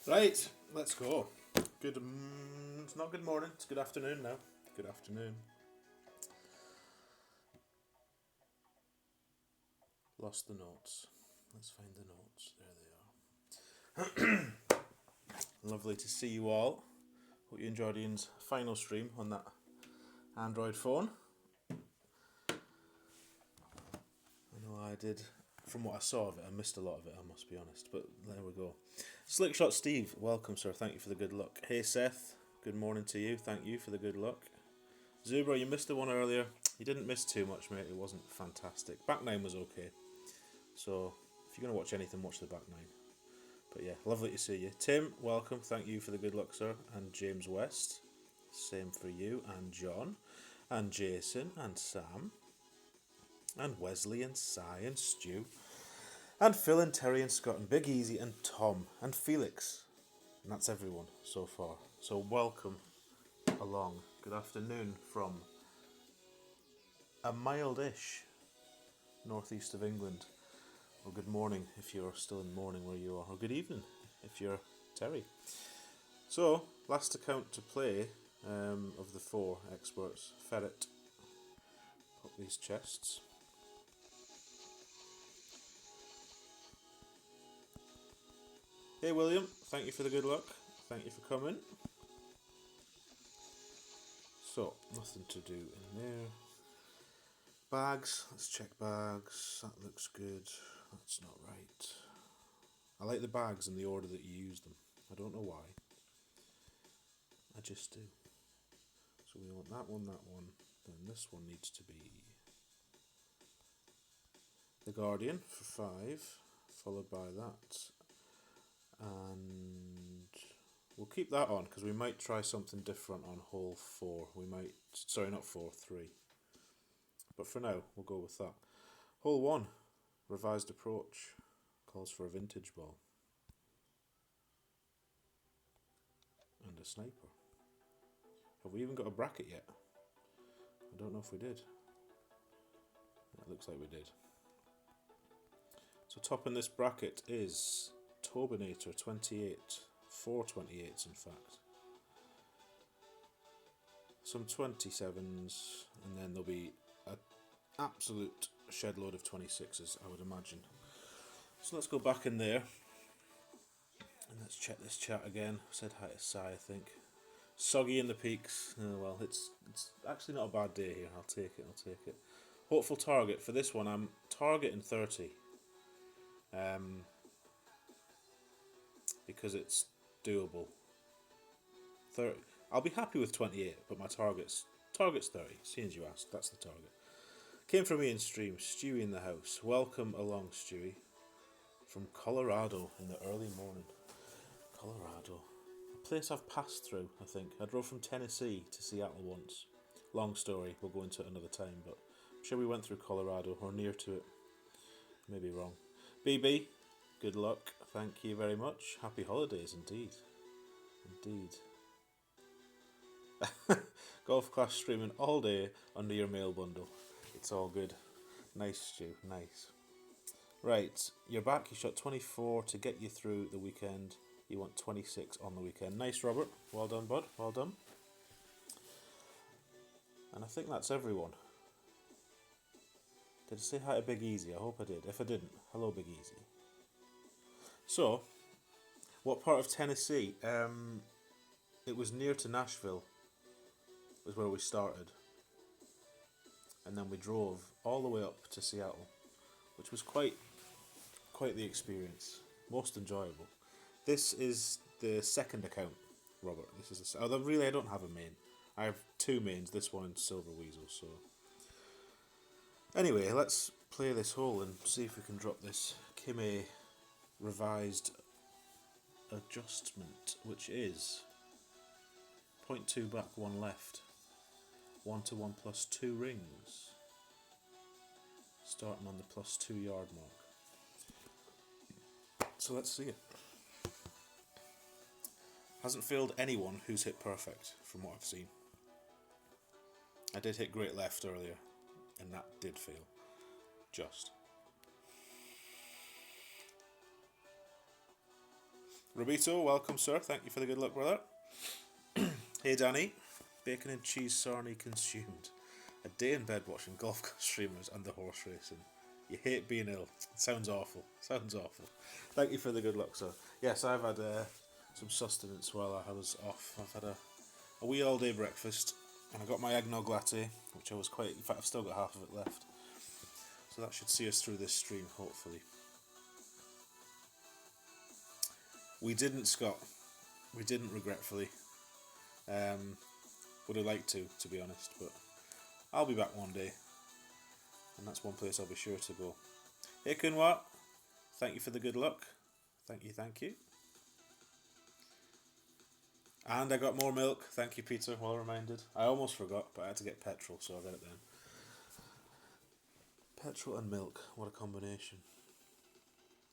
Right, let's go. Good. It's not good morning. It's good afternoon now. Good afternoon. Lost the notes. Let's find the notes. There they are. Lovely to see you all. Hope you enjoyed Ian's final stream on that Android phone. I know I did. From what I saw of it, I missed a lot of it, I must be honest. But there we go. Slickshot Steve, welcome, sir. Thank you for the good luck. Hey, Seth. Good morning to you. Thank you for the good luck. Zubra, you missed the one earlier. You didn't miss too much, mate. It wasn't fantastic. Back nine was okay. So, if you're going to watch anything, watch the back nine. But yeah, lovely to see you. Tim, welcome. Thank you for the good luck, sir. And James West. Same for you. And John. And Jason. And Sam. And Wesley. And Cy. And Stu. And Phil. And Terry. And Scott. And Big Easy. And Tom. And Felix. And that's everyone so far. So welcome along. Good afternoon from a mild-ish northeast of England. Or good morning if you're still in morning where you are. Or good evening if you're Terry. So, last account to play of the four experts. Ferret. Pop these chests. Hey William, thank you for the good luck. Thank you for coming. So, nothing to do in there. Bags, let's check bags. That looks good. That's not right. I like the bags in the order that you use them. I don't know why. I just do. So we want that one. Then this one needs to be the Guardian for 5, followed by that. And we'll keep that on because we might try something different on hole 4. We might, sorry, not 4, 3. But for now, we'll go with that. Hole 1, revised approach, calls for a vintage ball. And a sniper. Have we even got a bracket yet? I don't know if we did. It looks like we did. So topping this bracket is Tobinator 28. 4 28s in fact. Some 27s, and then there'll be an absolute shed load of 26s, I would imagine. So let's go back in there. And let's check this chat again. I said hi to Sai, I think. Soggy in the peaks. Oh, well, it's actually not a bad day here. I'll take it. Hopeful target. For this one, I'm targeting 30. Because it's doable. 30. I'll be happy with 28, but my target's 30. Seeing as you asked, that's the target. Came from Ian's stream. Stewie in the house. Welcome along, Stewie. From Colorado in the early morning. Colorado. A place I've passed through, I think. I drove from Tennessee to Seattle once. Long story, we'll go into it another time, but I'm sure we went through Colorado or near to it. Maybe wrong. BB, good luck. Thank you very much. Happy holidays indeed. Indeed. Golf class streaming all day under your mail bundle. It's all good. Nice, Stu. Nice. Right, you're back. You shot 24 to get you through the weekend. You want 26 on the weekend. Nice, Robert. Well done, bud. Well done. And I think that's everyone. Did I say hi to Big Easy? I hope I did. If I didn't, hello, Big Easy. So, what part of Tennessee? It was near to Nashville. Was where we started. And then we drove all the way up to Seattle, which was quite the experience. Most enjoyable. This is the second account, Robert. This is although really I don't have a main. I have 2 mains. This one and Silver Weasel. So anyway, let's play this hole and see if we can drop this Kime revised adjustment, which is 0.2 back, 1 left, 1 to 1 plus 2 rings, starting on the plus 2 yard mark. So let's see it. Hasn't failed anyone who's hit perfect, from what I've seen. I did hit great left earlier, and that did fail. Just. Robito, welcome, sir. Thank you for the good luck, brother. Hey, Danny. Bacon and cheese sarnie consumed. A day in bed watching golf streamers and the horse racing. You hate being ill. Sounds awful. Sounds awful. Thank you for the good luck, sir. Yes, I've had some sustenance while I was off. I've had a wee all day breakfast, and I got my eggnog latte, which I was quite. In fact, I've still got half of it left. So that should see us through this stream, hopefully. We didn't, Scott. We didn't, regretfully. Would have liked to be honest, but I'll be back one day, and that's one place I'll be sure to go. Hey Kunwa, thank you for the good luck. Thank you. And I got more milk. Thank you, Peter. Well reminded. I almost forgot, but I had to get petrol, so I got it then. Petrol and milk, what a combination.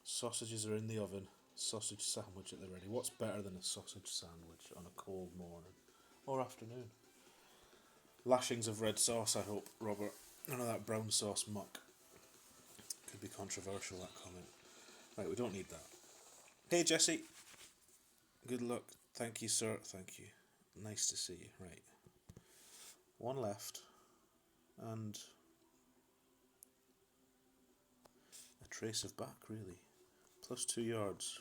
Sausages are in the oven. Sausage sandwich at the ready. What's better than a sausage sandwich on a cold morning or afternoon? Lashings of red sauce, I hope, Robert. None of that brown sauce muck. Could be controversial, that comment. Right, we don't need that. Hey, Jesse. Good luck. Thank you, sir. Thank you. Nice to see you. Right. One left. And a trace of back, really. Plus 2 yards.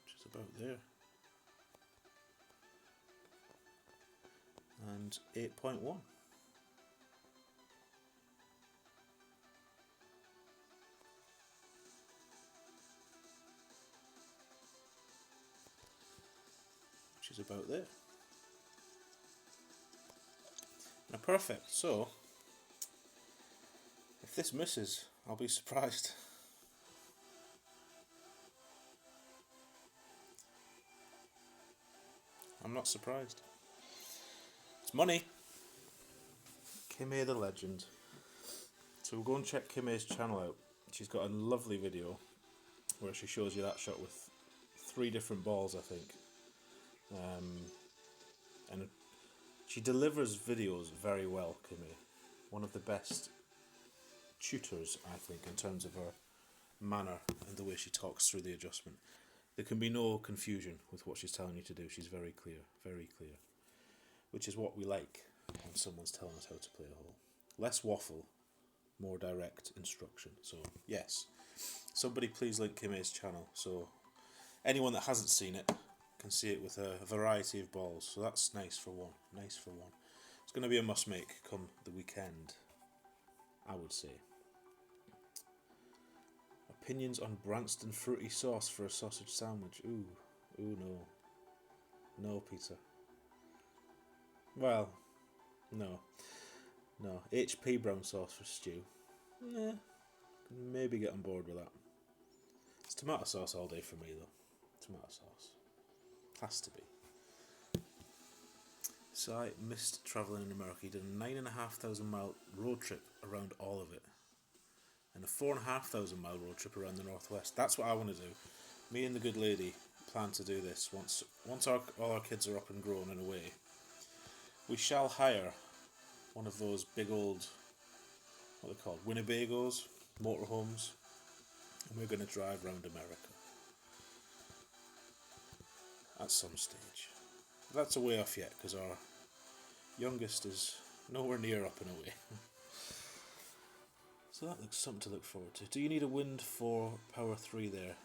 Which is about there. And 8.1. Which is about there. Now perfect, so if this misses, I'll be surprised. I'm not surprised. It's money. Kimmy the legend. So we'll go and check Kimmy's channel out. She's got a lovely video where she shows you that shot with 3 different balls, I think. And she delivers videos very well, Kimmy. One of the best tutors, I think, in terms of her manner and the way she talks through the adjustment. There can be no confusion with what she's telling you to do. She's very clear, which is what we like when someone's telling us how to play a hole. Less waffle, more direct instruction. So yes, somebody please link Kimmy's channel so anyone that hasn't seen it can see it with a variety of balls. So that's nice for one. It's going to be a must make come the weekend, I would say. Opinions on Branston fruity sauce for a sausage sandwich. Ooh no, Peter. Well, no. HP brown sauce for stew. Nah, maybe get on board with that. It's tomato sauce all day for me though. Tomato sauce. Has to be. So I missed travelling in America. He did a 9,500 mile road trip around all of it. And a 4,500 mile road trip around the northwest. That's what I want to do. Me and the good lady plan to do this once all our kids are up and grown and away. We shall hire one of those big old, what are they called, Winnebagos, motorhomes, and we're going to drive around America at some stage. That's a way off yet because our youngest is nowhere near up and away. So that looks something to look forward to. Do you need a Wind 4 Power 3 there?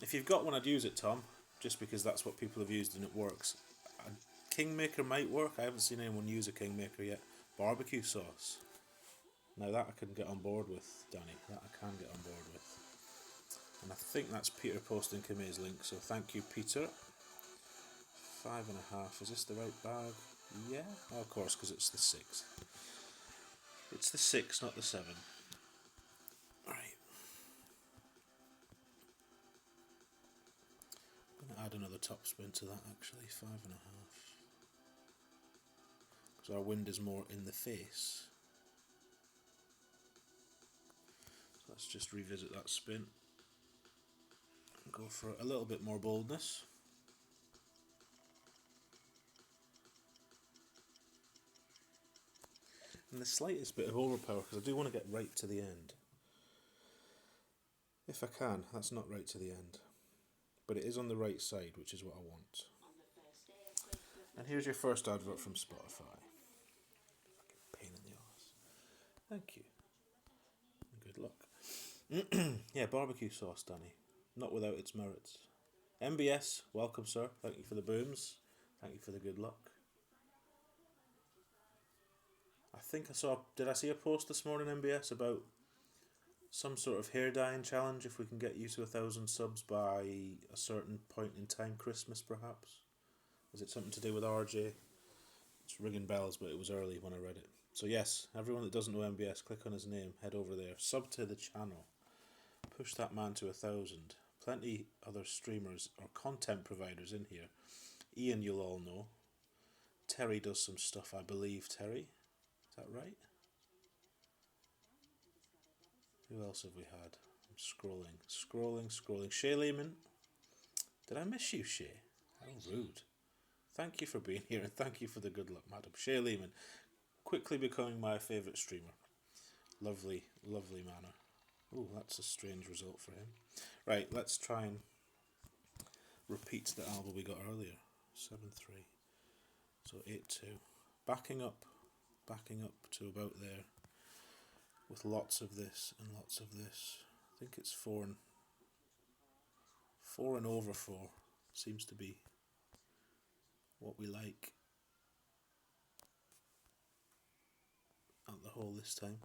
If you've got one, I'd use it, Tom, just because that's what people have used and it works. A Kingmaker might work. I haven't seen anyone use a Kingmaker yet. Barbecue sauce. Now that I can get on board with, Danny. That I can get on board with. And I think that's Peter posting Kimmy's link, so thank you, Peter. 5.5. Is this the right bag? Yeah, of course, because it's the 6. It's the 6, not the 7. Right. I'm going to add another top spin to that, actually. 5.5. Because our wind is more in the face. So let's just revisit that spin. And go for a little bit more boldness. And the slightest bit of overpower because I do want to get right to the end. If I can, that's not right to the end. But it is on the right side, which is what I want. And here's your first advert from Spotify. Fucking pain in the arse. Thank you. And good luck. Yeah, barbecue sauce, Danny. Not without its merits. MBS, welcome, sir. Thank you for the booms. Thank you for the good luck. I think I saw. Did I see a post this morning, MBS, about some sort of hair dyeing challenge? If we can get you to 1,000 subs by a certain point in time, Christmas perhaps. Is it something to do with RJ? It's ringing bells, but it was early when I read it. So yes, everyone that doesn't know MBS, click on his name, head over there, sub to the channel, push that man to 1,000. Plenty other streamers or content providers in here. Ian, you'll all know. Terry does some stuff, I believe. Terry, is that right? Who else have we had? I'm scrolling. Shay Lehman. Did I miss you, Shay? How rude. Thank you for being here and thank you for the good luck, madam. Shay Lehman, quickly becoming my favourite streamer. Lovely, lovely manner. Oh, that's a strange result for him. Right, let's try and repeat the album we got earlier. 7-3. So 8-2. Backing up to about there. With lots of this and lots of this. I think it's 4 and over 4 seems to be what we like at the hole this time.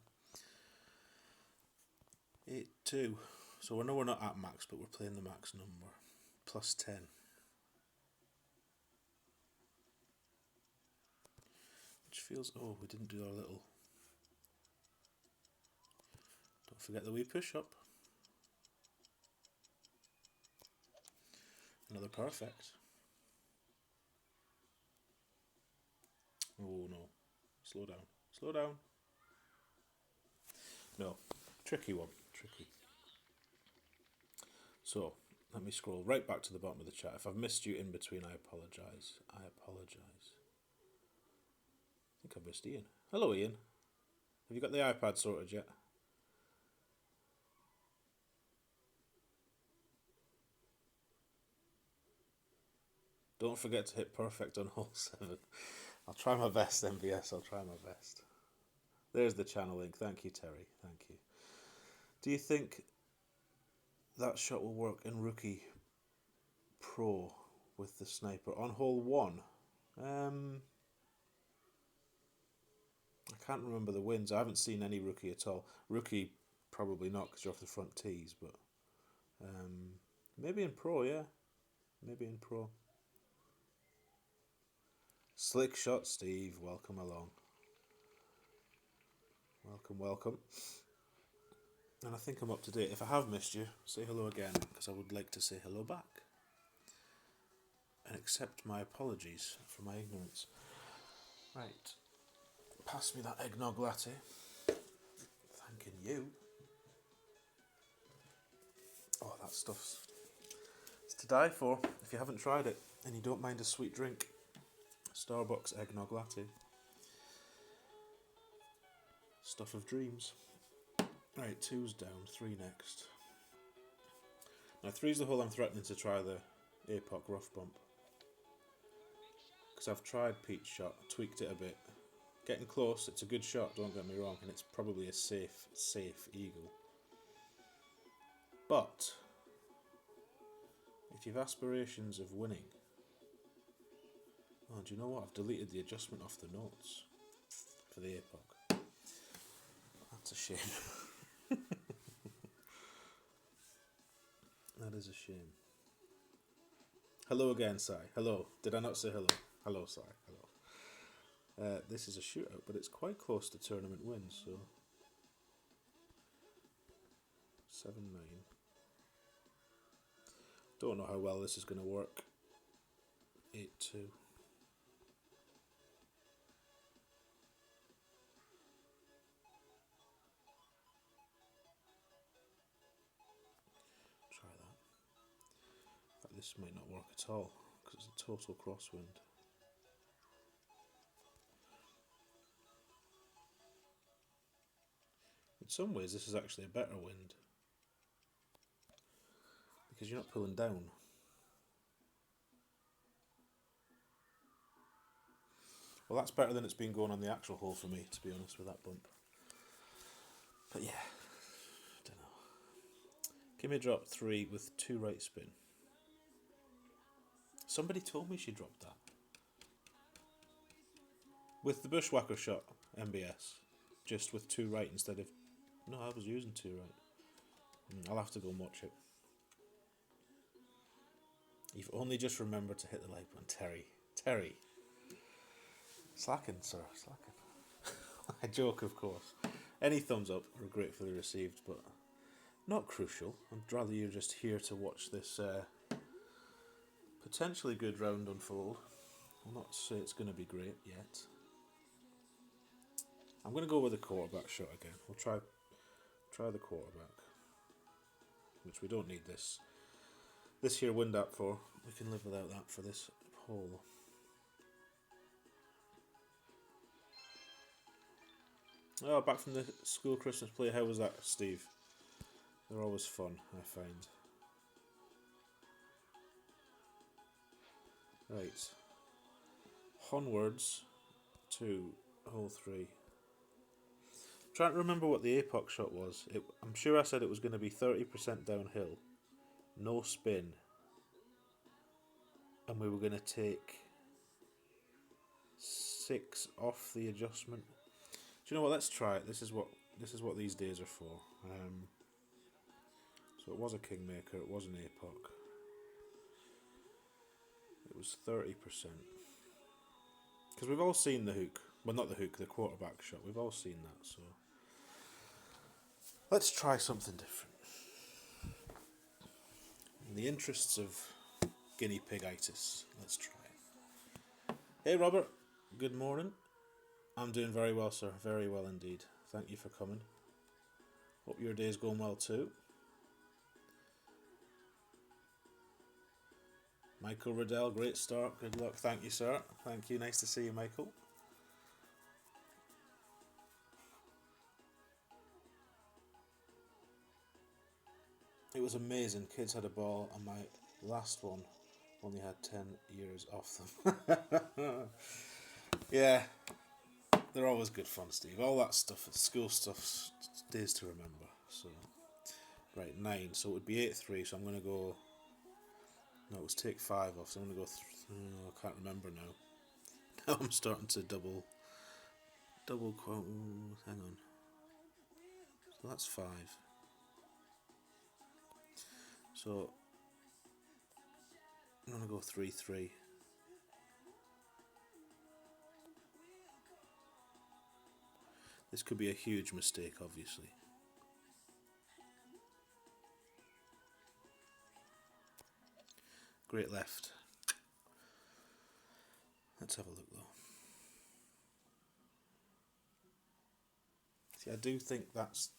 8-2. So I know we're not at max, but we're playing the max number. Plus 10. Which feels... Oh, we didn't do our little... Don't forget the wee push-up. Another perfect. Oh no. Slow down. Slow down. No. Tricky one. Tricky. So, let me scroll right back to the bottom of the chat. If I've missed you in between, I apologise. I apologise. I think I missed Ian. Hello, Ian. Have you got the iPad sorted yet? Don't forget to hit perfect on hole 7. I'll try my best, MVS. I'll try my best. There's the channel link. Thank you, Terry. Thank you. Do you think that shot will work in Rookie Pro with the sniper on hole 1? I can't remember the wins. I haven't seen any Rookie at all. Rookie, probably not because you're off the front tees, but maybe in Pro, yeah. Maybe in Pro. Slick shot, Steve. Welcome along. Welcome, welcome. And I think I'm up to date. If I have missed you, say hello again, because I would like to say hello back. And accept my apologies for my ignorance. Right. Pass me that eggnog latte. Thanking you. Oh, that stuff's... It's to die for. If you haven't tried it, and you don't mind a sweet drink. Starbucks eggnog latte. Stuff of dreams. Right, 2's down, 3 next. Now 3's the hole I'm threatening to try the APOC rough bump. Because I've tried Pete's shot, tweaked it a bit. Getting close, it's a good shot, don't get me wrong, and it's probably a safe eagle. But, if you've aspirations of winning... Oh, do you know what? I've deleted the adjustment off the notes for the APOC. That's a shame. That is a shame. Hello again, Si. Hello. Did I not say hello? Hello, Si. Hello. This is a shootout, but it's quite close to tournament wins, so... 7-9. Don't know how well this is going to work. 8-2. Try that. But this might not work at all, because it's a total crosswind. In some ways, this is actually a better wind. because you're not pulling down. Well, that's better than it's been going on the actual hole for me, to be honest, with that bump. But yeah, don't know. Kimmy dropped 3 with 2 right spin. Somebody told me she dropped that. With the Bushwhacker shot, MBS. Just with 2 right instead of... No, I was using 2 right. I'll have to go and watch it. You've only just remembered to hit the like button, Terry. Terry. Slacking, sir, slacking. I joke, of course. Any thumbs up are gratefully received, but not crucial. I'd rather you're just here to watch this potentially good round unfold. I'll not say it's going to be great yet. I'm going to go with the quarterback shot again. We'll try the quarterback, which we don't need this here wind up for. We can live without that for this hole. Oh, back from the school Christmas play. How was that, Steve? They're always fun, I find. Right. Onwards to hole 3. Trying to remember what the APOC shot was. I'm sure I said it was going to be 30% downhill, no spin, and we were going to take 6 off the adjustment. Do you know what? Let's try it. This is what these days are for. So it was a Kingmaker. It was an APOC. It was 30%. Because we've all seen the hook. Well, not the hook, the quarterback shot. We've all seen that. So let's try something different. In the interests of guinea pigitis, let's try it. Hey, Robert. Good morning. I'm doing very well, sir. Very well indeed. Thank you for coming. Hope your day's going well too. Michael Riddell, great start. Good luck. Thank you, sir. Thank you. Nice to see you, Michael. It was amazing. Kids had a ball, and my last one only had 10 years off them. Yeah, they're always good fun, Steve. All that stuff, school stuff, days to remember. So, right, 9. So it would be 8-3. So I'm going to go. No, it was take 5 off. So I'm going to go. I can't remember now. Now I'm starting to double quote. Hang on. So that's 5. So I'm going to go 3-3. This could be a huge mistake, obviously. Great left. Let's have a look, though. See, I do think that's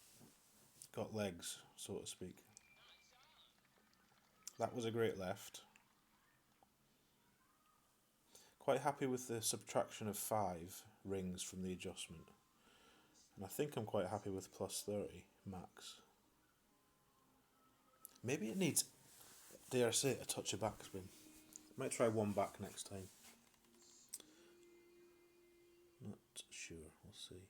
got legs, so to speak. That was a great left. Quite happy with the subtraction of 5 rings from the adjustment. And I think I'm quite happy with plus 30 max. Maybe it needs, dare I say it, a touch of backspin. Might try one back next time. Not sure, we'll see.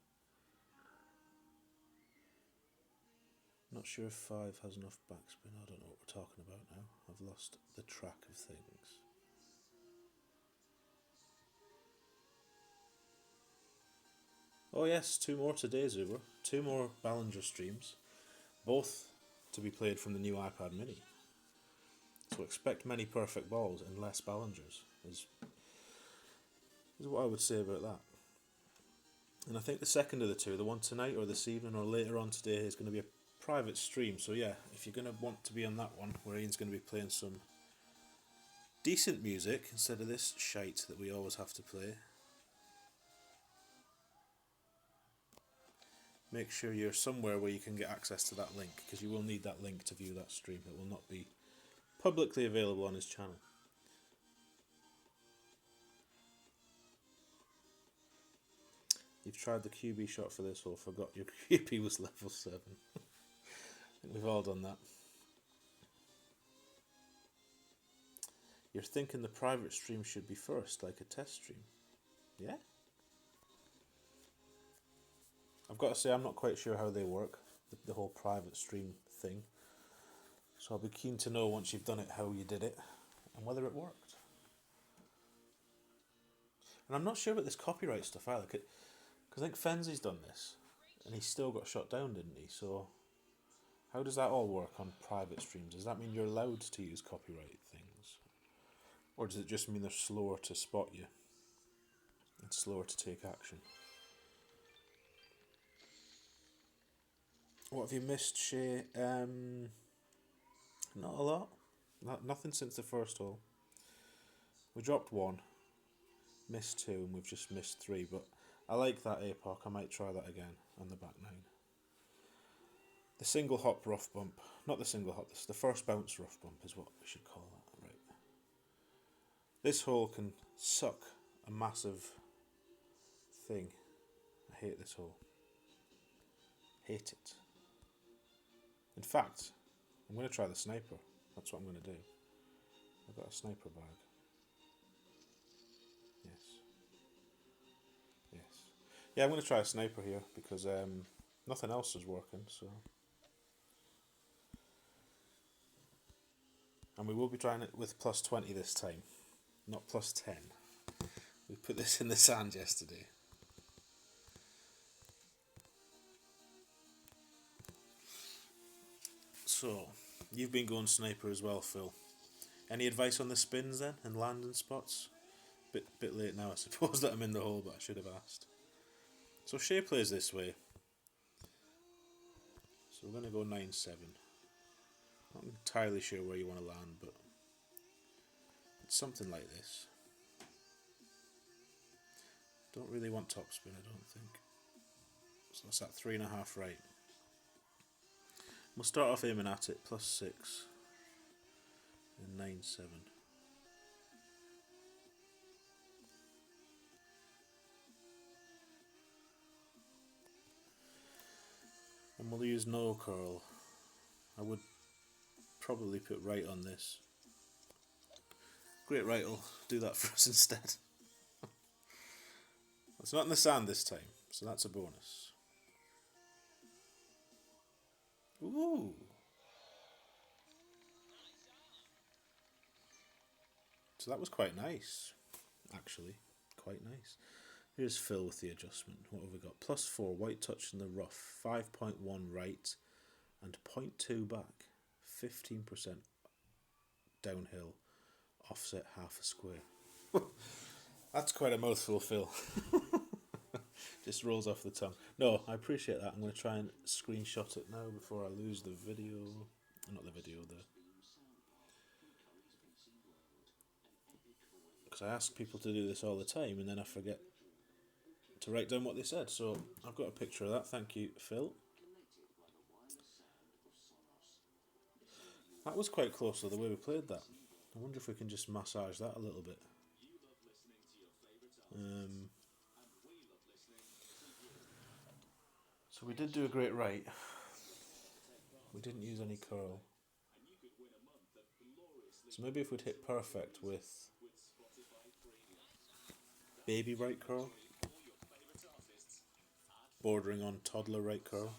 Not sure if 5 has enough backspin. I don't know what we're talking about now. I've lost the track of things. Oh yes, 2 more today, Zuber. 2 more Ballinger streams. Both to be played from the new iPad mini. So expect many perfect balls and less Ballingers, is what I would say about that. And I think the second of the 2, the one tonight or this evening or later on today, is going to be a private stream. So yeah, if you're going to want to be on that one, where Ian's going to be playing some decent music instead of this shite that we always have to play, make sure you're somewhere where you can get access to that link, because you will need that link to view that stream. It will not be publicly available on his channel. You've tried the QB shot for this hole, forgot your QB was level 7. I think we've all done that. You're thinking the private stream should be first, like a test stream. Yeah? I've got to say, I'm not quite sure how they work, the whole private stream thing. So I'll be keen to know once you've done it how you did it and whether it worked. And I'm not sure about this copyright stuff either, because I think Fenzi's done this and he still got shut down, didn't he? So how does that all work on private streams? Does that mean you're allowed to use copyright things? Or does it just mean they're slower to spot you and slower to take action? What have you missed, Shay? Not a lot. Nothing since the first hole. We dropped one, missed two, and we've just missed three. But I like that APOC. I might try that again on the back nine. The single hop rough bump. Not the single hop, the first bounce rough bump is what we should call that. Right. This hole can suck a massive thing. I hate this hole. Hate it. In fact, I'm going to try the sniper. That's what I'm going to do. I've got a sniper bag. Yes. Yes. Yeah, I'm going to try a sniper here because nothing else is working. So, and we will be trying it with plus 20 this time, not plus 10. We put this in the sand yesterday. So, you've been going sniper as well, Phil. Any advice on the spins then and landing spots? Bit late now, I suppose, that I'm in the hole, but I should have asked. So Shay plays this way. So we're going to go 9-7. Not entirely sure where you want to land, but it's something like this. Don't really want topspin, I don't think. So that's at 3.5 right. We'll start off aiming at it, plus 6 and 9-7. And we'll use no curl. I would probably put right on this. Great right will do that for us instead. It's not in the sand this time, so that's a bonus. Ooh. So that was quite nice, actually. Quite nice. Here's Phil with the adjustment. What have we got? Plus 4, white touch in the rough, 5.1 right, and 0.2 back. 15% downhill, offset half a square. That's quite a mouthful, Phil. Just rolls off the tongue. No, I appreciate that. I'm going to try and screenshot it now before I lose the video. Not the video, because I ask people to do this all the time and then I forget to write down what they said. So I've got a picture of that. Thank you, Phil. That was quite close to the way we played that. I wonder if we can just massage that a little bit. So we did do a great right. We didn't use any curl. So maybe if we'd hit perfect with baby right curl, bordering on toddler right curl.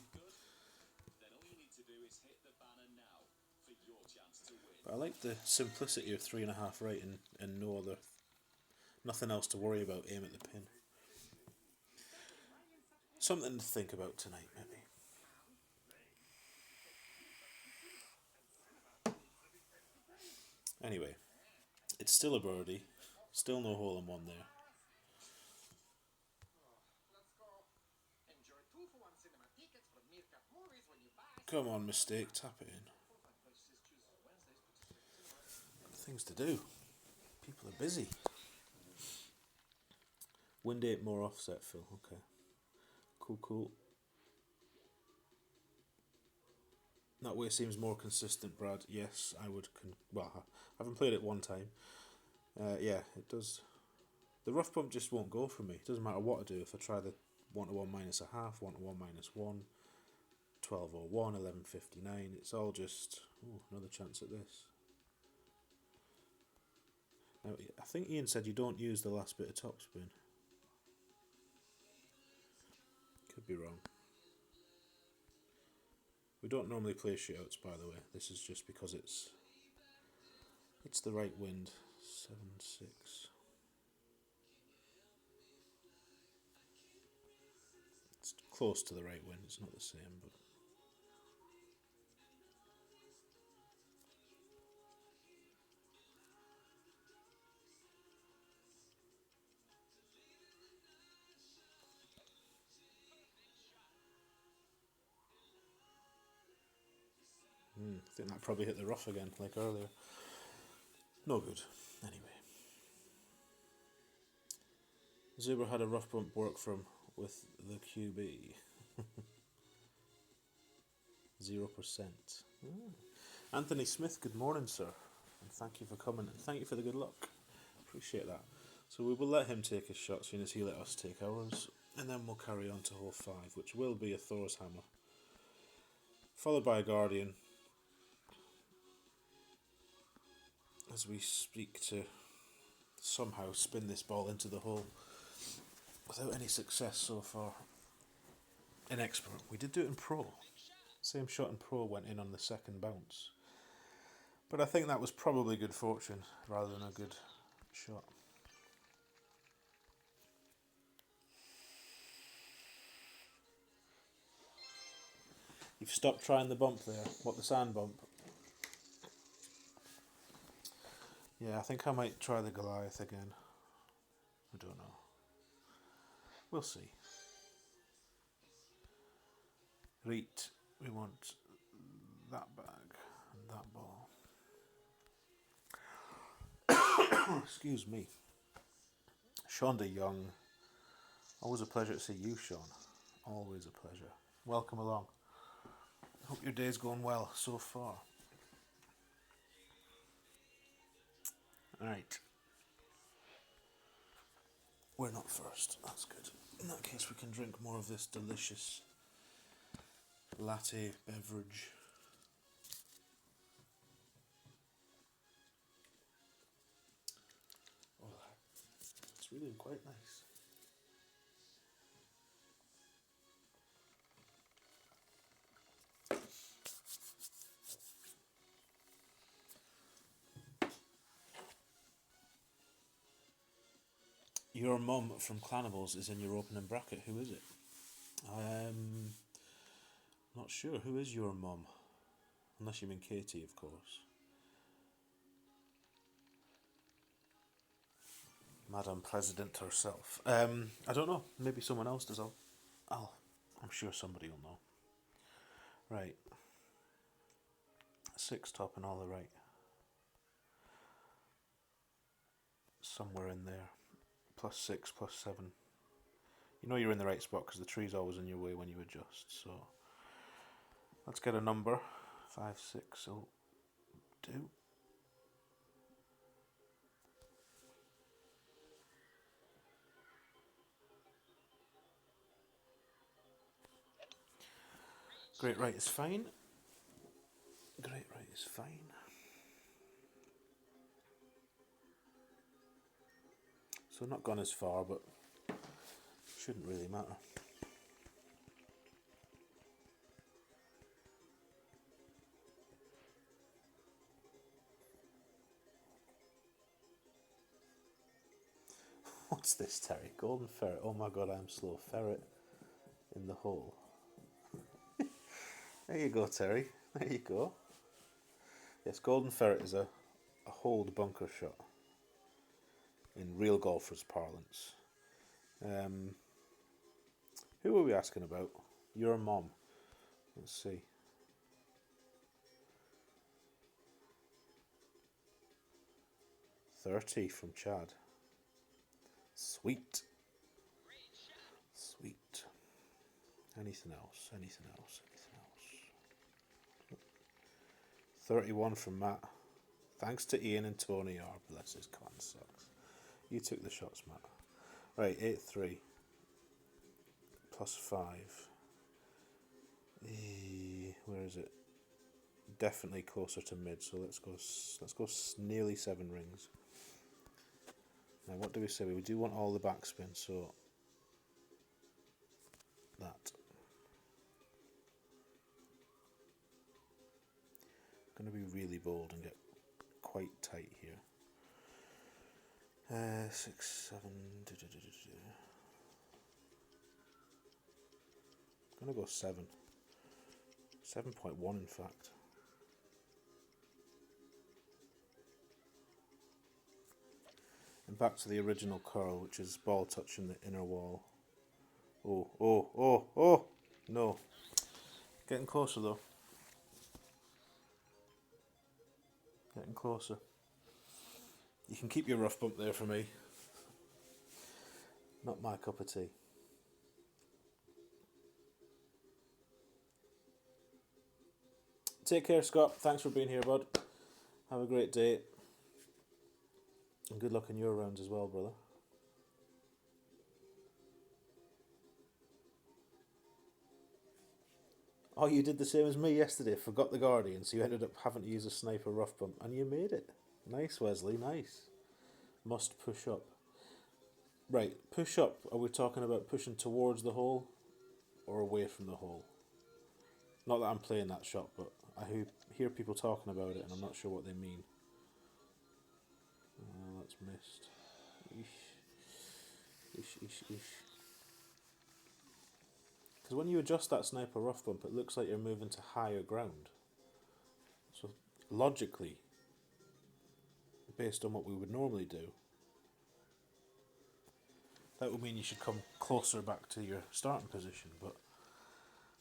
But I like the simplicity of 3.5 right and nothing else to worry about. Aim at the pin. Something to think about tonight, maybe. Anyway, it's still a birdie. Still no hole in one there. Come on, mistake. Tap it in. Got things to do. People are busy. Wind 8 more offset, Phil. Okay. Cool. That way seems more consistent, Brad. Yes, I would. Well, I haven't played it one time. Yeah, it does. The rough bump just won't go for me. It doesn't matter what I do. If I try the 1-1 minus a half, 1-1 minus 1, 12-01, 11-59, it's all just. Ooh, another chance at this. I think Ian said you don't use the last bit of topspin. Could be wrong. We don't normally play shootouts, by the way. This is just because it's the right wind. 7-6. It's close to the right wind. It's not the same, but. I think that probably hit the rough again, like earlier. No good. Anyway. Zuber had a rough bump work from with the QB. 0%. Anthony Smith, good morning, sir. And thank you for coming and thank you for the good luck. Appreciate that. So we will let him take his shot as soon as he let us take ours. And then we'll carry on to hole 5, which will be a Thor's Hammer. Followed by a Guardian. As we speak to somehow spin this ball into the hole without any success so far. In Expert. We did do it in Pro. Same shot in Pro went in on the second bounce. But I think that was probably good fortune rather than a good shot. You've stopped trying the bump there. What, the sand bump? Yeah, I think I might try the Goliath again. I don't know. We'll see. Right, we want that bag and that ball. Excuse me. Sean de Young. Always a pleasure to see you, Sean. Always a pleasure. Welcome along. Hope your day's going well so far. Alright. We're not first. That's good. In that case, we can drink more of this delicious latte beverage. Oh, it's really quite nice. Your mum from Clanables is in your opening bracket. Who is it? Not sure. Who is your mum? Unless you mean Katie, of course. Madam President herself. I don't know. Maybe someone else does. I'm sure somebody will know. Right. 6 top and all the right. Somewhere in there. +6, +7. You know you're in the right spot because the tree's always in your way when you adjust. So let's get a number. 5, 6, 0, 2. Great right is fine. Great right is fine. So not gone as far, but shouldn't really matter. What's this, Terry? Golden ferret. Oh my god, I'm slow. Ferret in the hole. There you go, Terry. There you go. Yes, golden ferret is a hold bunker shot in real golfers' parlance. Who are we asking about? Your mom. Let's see. $30 from Chad. Sweet. Sweet. Anything else? Anything else? Anything else? 31 from Matt. Thanks to Ian and Tony R. Bless his clan sucks. You took the shots, Matt. Right, 8-3. +5. Where is it? Definitely closer to mid, so let's go nearly 7 rings. Now, what do we say? We do want all the backspin, so that. I'm going to be really bold and get quite tight here. 6, 7. I'm going to go 7. 7.1 in fact. And back to the original curl, which is ball touching the inner wall. Oh, oh, oh, oh! No. Getting closer though. Getting closer. You can keep your rough bump there for me. Not my cup of tea. Take care, Scott. Thanks for being here, bud. Have a great day. And good luck in your rounds as well, brother. Oh, you did the same as me yesterday. Forgot the Guardian, so you ended up having to use a sniper rough bump, and you made it. Nice, Wesley, nice. Must push up. Right, push up. Are we talking about pushing towards the hole or away from the hole? Not that I'm playing that shot, but I hear people talking about it and I'm not sure what they mean. Oh, that's missed. Eesh. Eesh, eesh, eesh. Because when you adjust that sniper rough bump, it looks like you're moving to higher ground. So logically, based on what we would normally do, that would mean you should come closer back to your starting position, but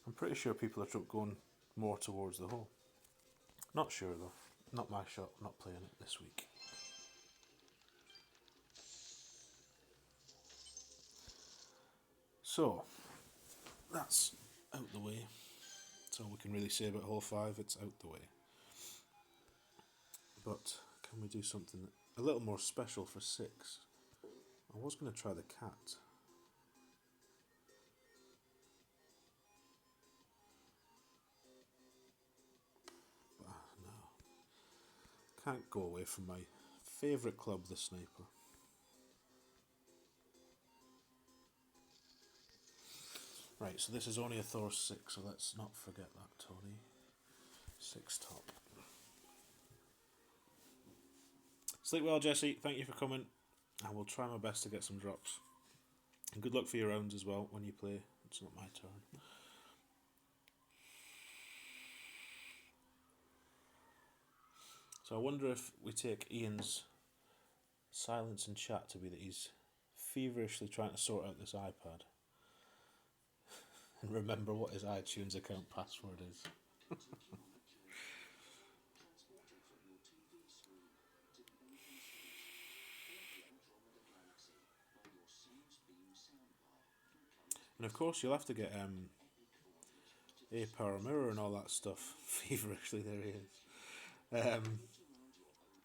I'm pretty sure people are going more towards the hole. Not sure though. Not my shot. I'm not playing it this week. So, that's out the way. That's all we can really say about hole 5. It's out the way. But can we do something a little more special for 6? I was going to try the cat. But no. Can't go away from my favourite club, the sniper. Right, so this is only a Thor 6, so let's not forget that, Tony. 6 top. Sleep well, Jesse. Thank you for coming. I will try my best to get some drops. And good luck for your rounds as well when you play. It's not my turn. So I wonder if we take Ian's silence in chat to be that he's feverishly trying to sort out this iPad and remember what his iTunes account password is. And of course you'll have to get A Power Mirror and all that stuff. Feverishly, there he is.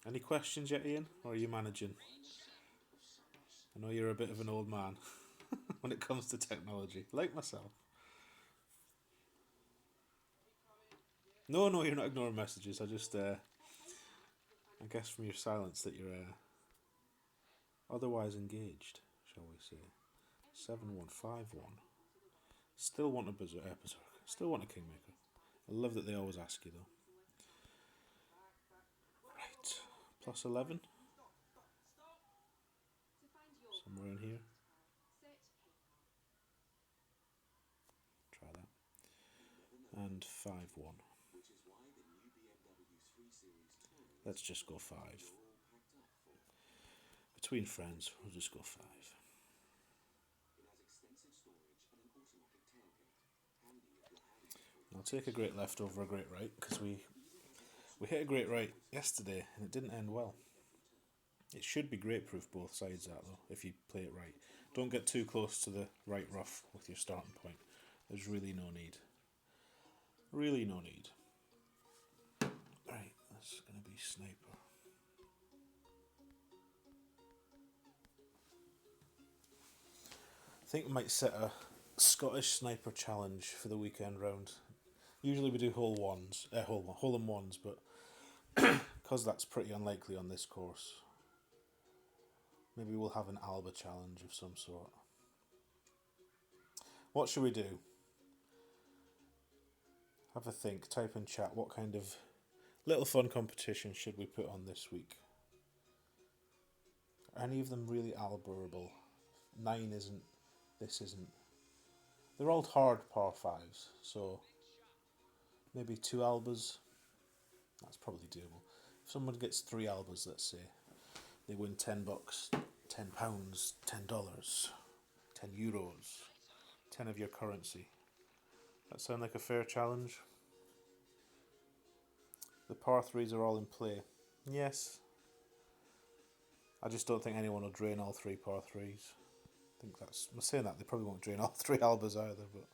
Any questions yet, Ian? Or are you managing? I know you're a bit of an old man when it comes to technology, like myself. No, you're not ignoring messages. I just, I guess from your silence that you're otherwise engaged, shall we say. 7151. Still want a berserker. Still want a kingmaker. I love that they always ask you though. Right, plus 11. Somewhere in here. Try that. And 5-1. Let's just go 5. Between friends, we'll just go 5. I'll take a great left over a great right, because we hit a great right yesterday and it didn't end well. It should be great proof both sides that though, if you play it right. Don't get too close to the right rough with your starting point. There's really no need. Really no need. Right, that's going to be sniper. I think we might set a Scottish sniper challenge for the weekend round. Usually we do hole and ones, but because that's pretty unlikely on this course, Maybe we'll have an Alba challenge of some sort. What should we do? Have a think. Type in chat. What kind of little fun competition should we put on this week? Are any of them really Alba-able? 9 isn't. This isn't. They're all hard par 5s, so maybe 2 Albas. That's probably doable. If someone gets 3 Albas, let's say, they win $10, £10, $10, €10, 10 of your currency. That sound like a fair challenge? The par 3s are all in play. Yes. I just don't think anyone will drain all 3 par 3s. I'm saying that, they probably won't drain all 3 Albas either, but...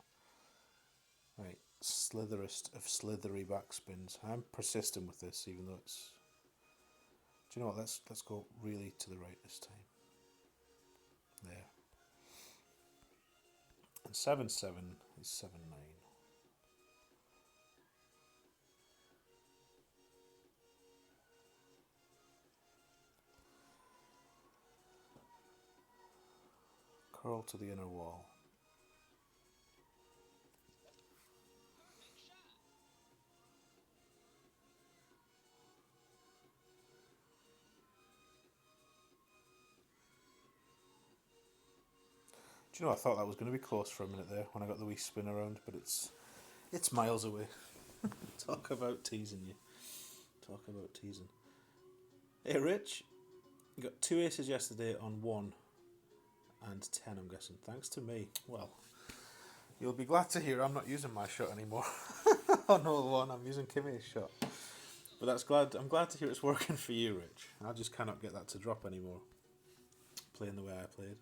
Right, slitherest of slithery backspins. I'm persistent with this, even though it's... Do you know what, let's go really to the right this time. There. And 7-7 is 7-9. Curl to the inner wall. Do you know, I thought that was going to be close for a minute there when I got the wee spin around, but it's miles away. Talk about teasing you. Talk about teasing. Hey Rich, you got 2 aces yesterday on 1 and 10, I'm guessing. Thanks to me. Well, you'll be glad to hear I'm not using my shot anymore. On hole 1, I'm using Kimmy's shot. But I'm glad to hear it's working for you, Rich. I just cannot get that to drop anymore. Playing the way I played.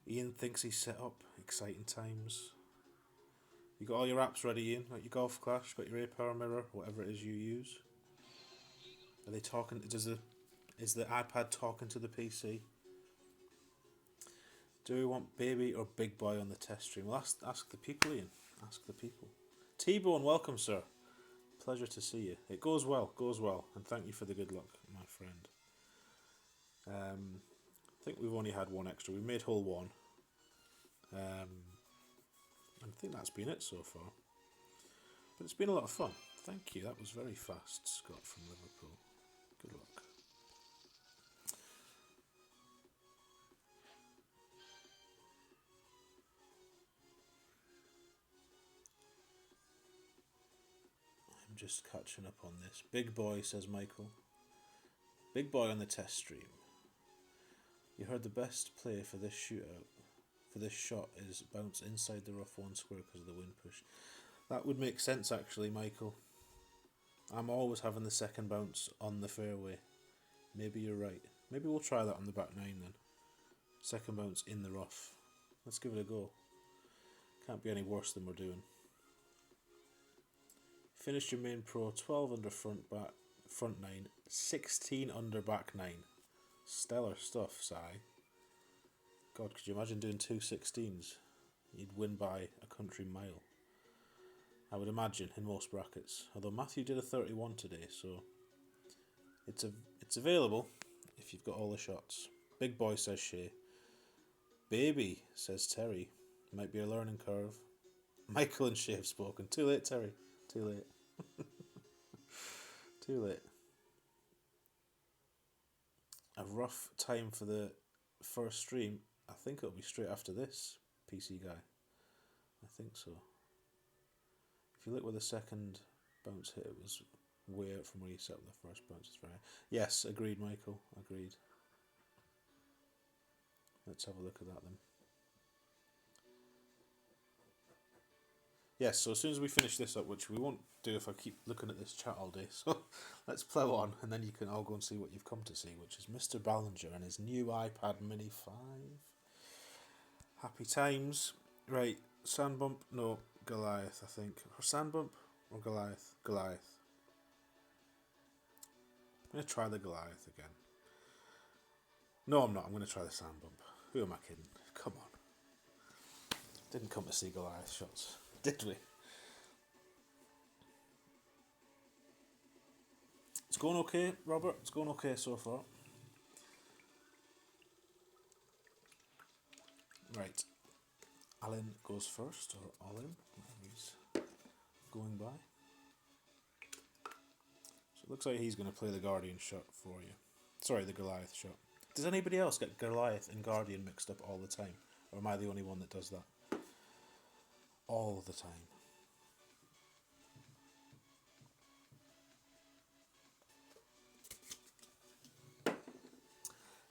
Ian thinks he's set up. Exciting times. You got all your apps ready, Ian? Got your Golf Clash, got your A-Power Mirror, whatever it is you use. Are they talking? Is the iPad talking to the PC? Do we want baby or big boy on the test stream? Well, ask the people, Ian. Ask the people. T-Bone, welcome, sir. Pleasure to see you. It goes well, and thank you for the good luck, my friend. I think we've only had one extra. We made hole 1. I think that's been it so far. But it's been a lot of fun. Thank you. That was very fast, Scott from Liverpool. Good luck. I'm just catching up on this. Big boy, says Michael. Big boy on the test stream. You heard the best play for this shootout, for this shot, is bounce inside the rough 1 square because of the wind push. That would make sense actually, Michael. I'm always having the second bounce on the fairway. Maybe you're right. Maybe we'll try that on the back 9 then. Second bounce in the rough. Let's give it a go. Can't be any worse than we're doing. Finished your main pro 12 under front 9, 16 under back 9. Stellar stuff, Si. God, could you imagine doing 2 16s? You'd win by a country mile. I would imagine, in most brackets. Although Matthew did a 31 today, so it's available if you've got all the shots. Big boy, says Shay. Baby, says Terry. Might be a learning curve. Michael and Shay have spoken. Too late, Terry. Too late. Too late. A rough time for the first stream. I think it'll be straight after this, PC guy. I think so. If you look where the second bounce hit, it was way out from where you set up the first bounce. It's very... Yes, agreed, Michael. Agreed. Let's have a look at that then. Yes, so as soon as we finish this up, which we won't do if I keep looking at this chat all day, so let's plough on, and then you can all go and see what you've come to see, which is Mr. Ballinger and his new iPad Mini 5. Happy times. Right, Sandbump, no, Goliath, I think. Or Sandbump or Goliath? Goliath. I'm going to try the Goliath again. No, I'm not. I'm going to try the Sandbump. Who am I kidding? Come on. Didn't come to see Goliath shots, did we? It's going okay, Robert. It's going okay so far. Right. Alan goes first, or Alan, he's going by. So it looks like he's going to play the Guardian shot for you. Sorry, the Goliath shot. Does anybody else get Goliath and Guardian mixed up all the time? Or am I the only one that does that? All the time.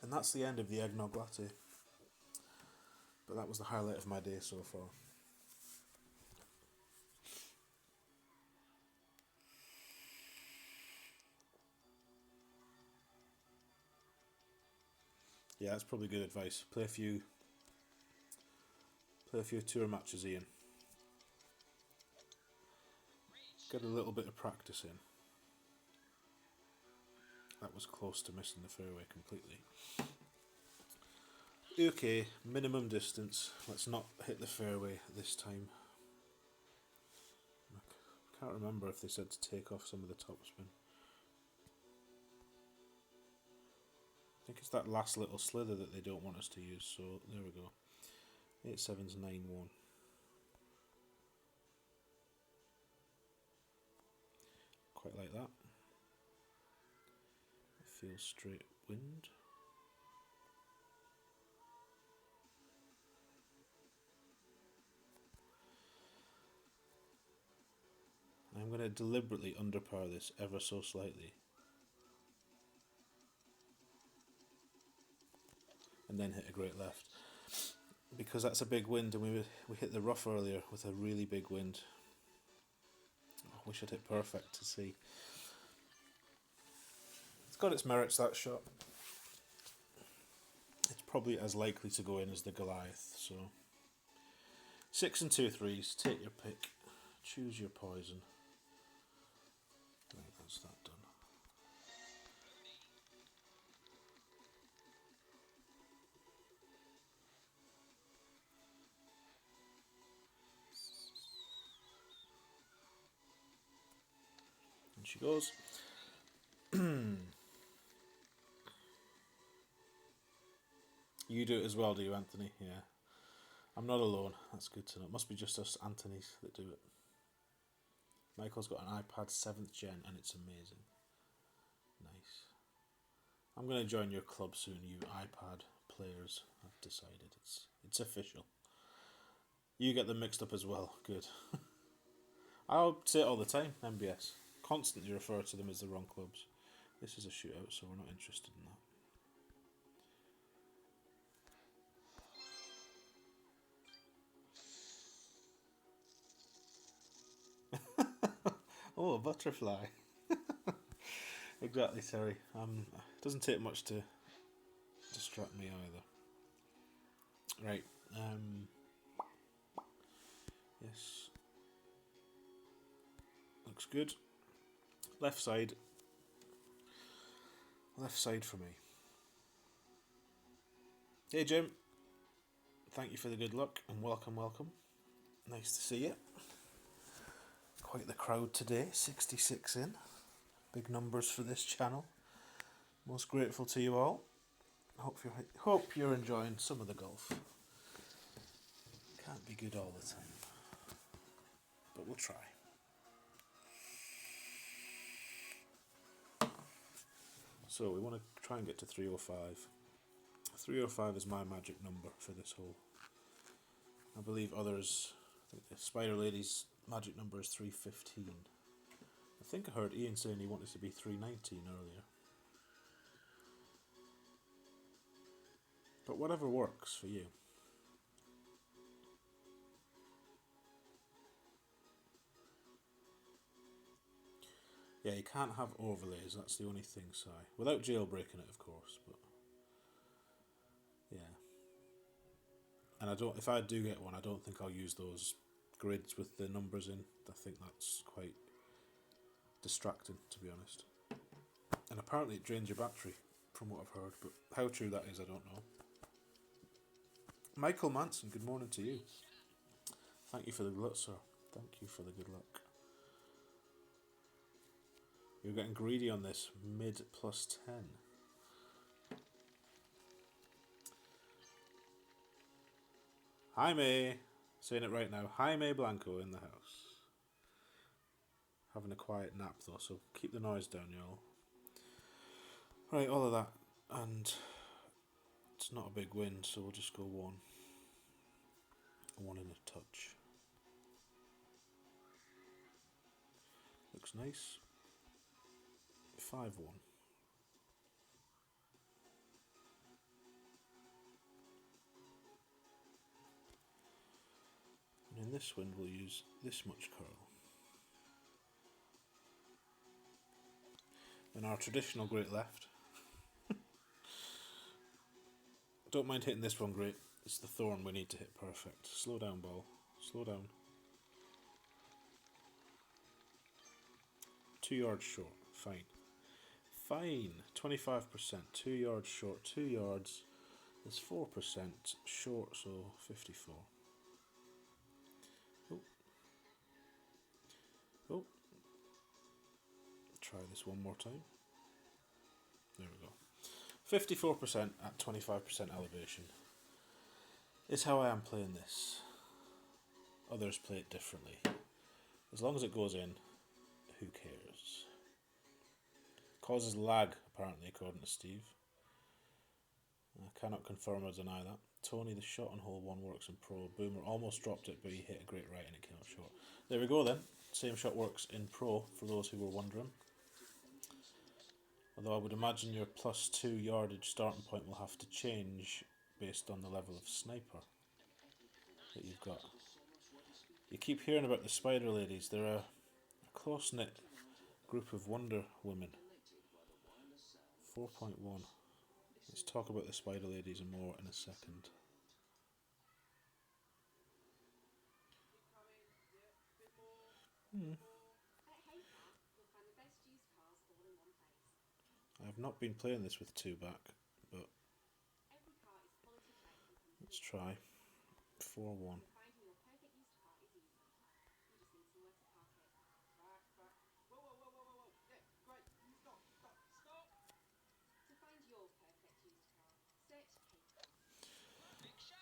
And that's the end of the eggnog latte. But that was the highlight of my day so far. Yeah, that's probably good advice. Play a few tour matches, Ian. Get a little bit of practice in. That was close to missing the fairway completely. Okay, minimum distance. Let's not hit the fairway this time. I can't remember if they said to take off some of the topspin. I think it's that last little slither that they don't want us to use, so there we go. 8 7's 9 1. Quite like that. It feels straight wind. I'm going to deliberately underpower this ever so slightly. And then hit a great left. Because that's a big wind, and we hit the rough earlier with a really big wind. I wish I'd hit perfect to see. It's got its merits, that shot. It's probably as likely to go in as the Goliath, so 6 and 2 3s, take your pick, choose your poison. Right, that's that done. And she goes. You do it as well, do you, Anthony? Yeah. I'm not alone. That's good to know. It must be just us Anthonys that do it. Michael's got an iPad 7th gen and it's amazing. Nice. I'm going to join your club soon, you iPad players. I've decided it's official. You get them mixed up as well. Good. I'll say it all the time, MBS. Constantly refer to them as the wrong clubs. This is a shootout, so we're not interested in that. Oh, a butterfly. Exactly, Terry. It doesn't take much to distract me either. Right. Yes. Looks good. Left side. Left side for me. Hey, Jim. Thank you for the good luck and welcome. Nice to see you. Quite the crowd today. 66 in. Big numbers for this channel. Most grateful to you all. Hope you're enjoying some of the golf. Can't be good all the time, but we'll try. So we want to try and get to 305. 305 is my magic number for this hole. I believe others, I think the Spider Lady's magic number is 315. I think I heard Ian saying he wanted to be 319 earlier. But whatever works for you. Yeah, you can't have overlays, that's the only thing, Si. Without jailbreaking it, of course, but yeah. And if I do get one, I don't think I'll use those grids with the numbers in. I think that's quite distracting, to be honest. And apparently it drains your battery, from what I've heard, but how true that is, I don't know. Michael Manson, good morning to you. Thank you for the good luck, sir. Thank you for the good luck. You're getting greedy on this. Mid plus 10. Jaime, saying it right now. Jaime Blanco in the house. Having a quiet nap though, so keep the noise down, y'all. Right, all of that, and it's not a big win, so we'll just go one. One in a touch. Looks nice. 5-1. And in this wind we'll use this much curl. And our traditional great left. Don't mind hitting this one great. It's the thorn we need to hit perfect. Slow down, ball. Slow down. 2 yards short. Fine. Fine. 25%. 2 yards short. 2 yards is 4% short, so 54. Oh. Oh. Try this one more time. There we go. 54% at 25% elevation is how I am playing this. Others play it differently. As long as it goes in, who cares? Causes lag, apparently, according to Steve. I cannot confirm or deny that. Tony, the shot on hole 1 works in pro. Boomer almost dropped it, but he hit a great right and it came up short. There we go then. Same shot works in pro, for those who were wondering. Although I would imagine your +2 yardage starting point will have to change based on the level of sniper that you've got. You keep hearing about the Spider Ladies. They're a close-knit group of Wonder Women. 4.1. Let's talk about the Spider Ladies and more in a second. I have not been playing this with 2 back, but let's try. 4-1.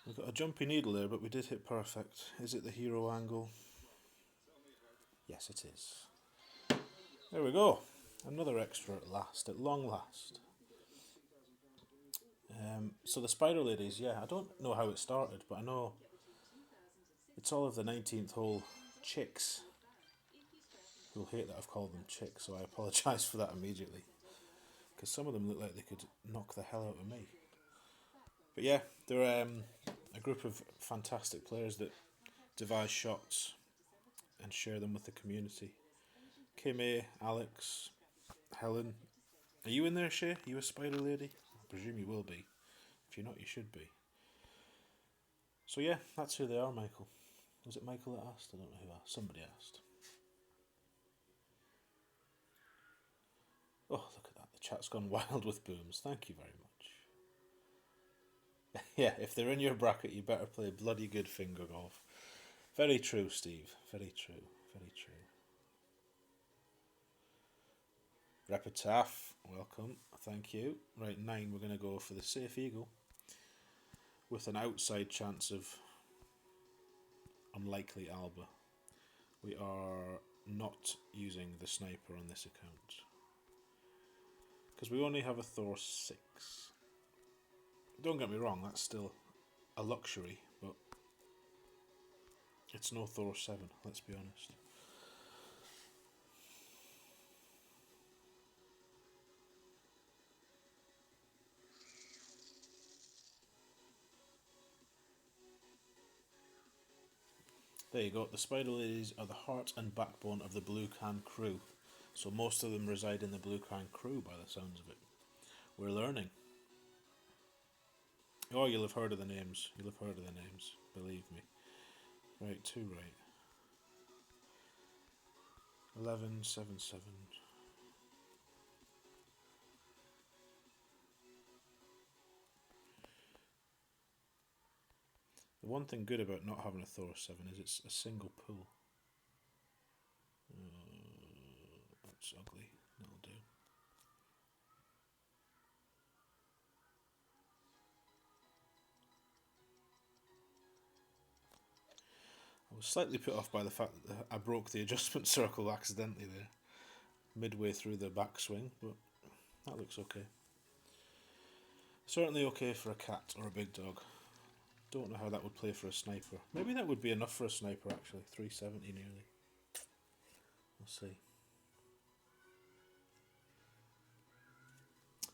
We've got a jumpy needle there, but we did hit perfect. Is it the hero angle? Yes, it is. There we go. Another extra at last, at long last. So the Spider Ladies, yeah, I don't know how it started, but I know it's all of the 19th hole chicks who'll hate that I've called them chicks, so I apologise for that immediately. Because some of them look like they could knock the hell out of me. But yeah, they're a group of fantastic players that devise shots and share them with the community. Kimmy, Alex, Helen. Are you in there, Shay? Are you a Spider Lady? I presume you will be. If you're not, you should be. So yeah, that's who they are, Michael. Was it Michael that asked? I don't know who asked. Somebody asked. Oh, look at that. The chat's gone wild with booms. Thank you very much. Yeah, if they're in your bracket, you better play bloody good finger golf. Very true, Steve. Very true. Very true. Repitaph, welcome. Thank you. Right, 9, we're going to go for the safe eagle. With an outside chance of unlikely Alba. We are not using the sniper on this account. Because we only have a Thor 6. Don't get me wrong, that's still a luxury, but it's no Thor 7, let's be honest. There you go, the Spider Ladies are the heart and backbone of the Blue Can crew. So most of them reside in the Blue Can crew by the sounds of it. We're learning. Oh, you'll have heard of the names. You'll have heard of the names, believe me. Right, 2 right. 11, 7, 7. The one thing good about not having a Thor 7 is it's a single pull. That's ugly. That'll do. was slightly put off by the fact that I broke the adjustment circle accidentally there, midway through the backswing, but that looks okay. Certainly okay for a cat or a big dog. Don't know how that would play for a sniper. Maybe that would be enough for a sniper actually, 370 nearly. We'll see.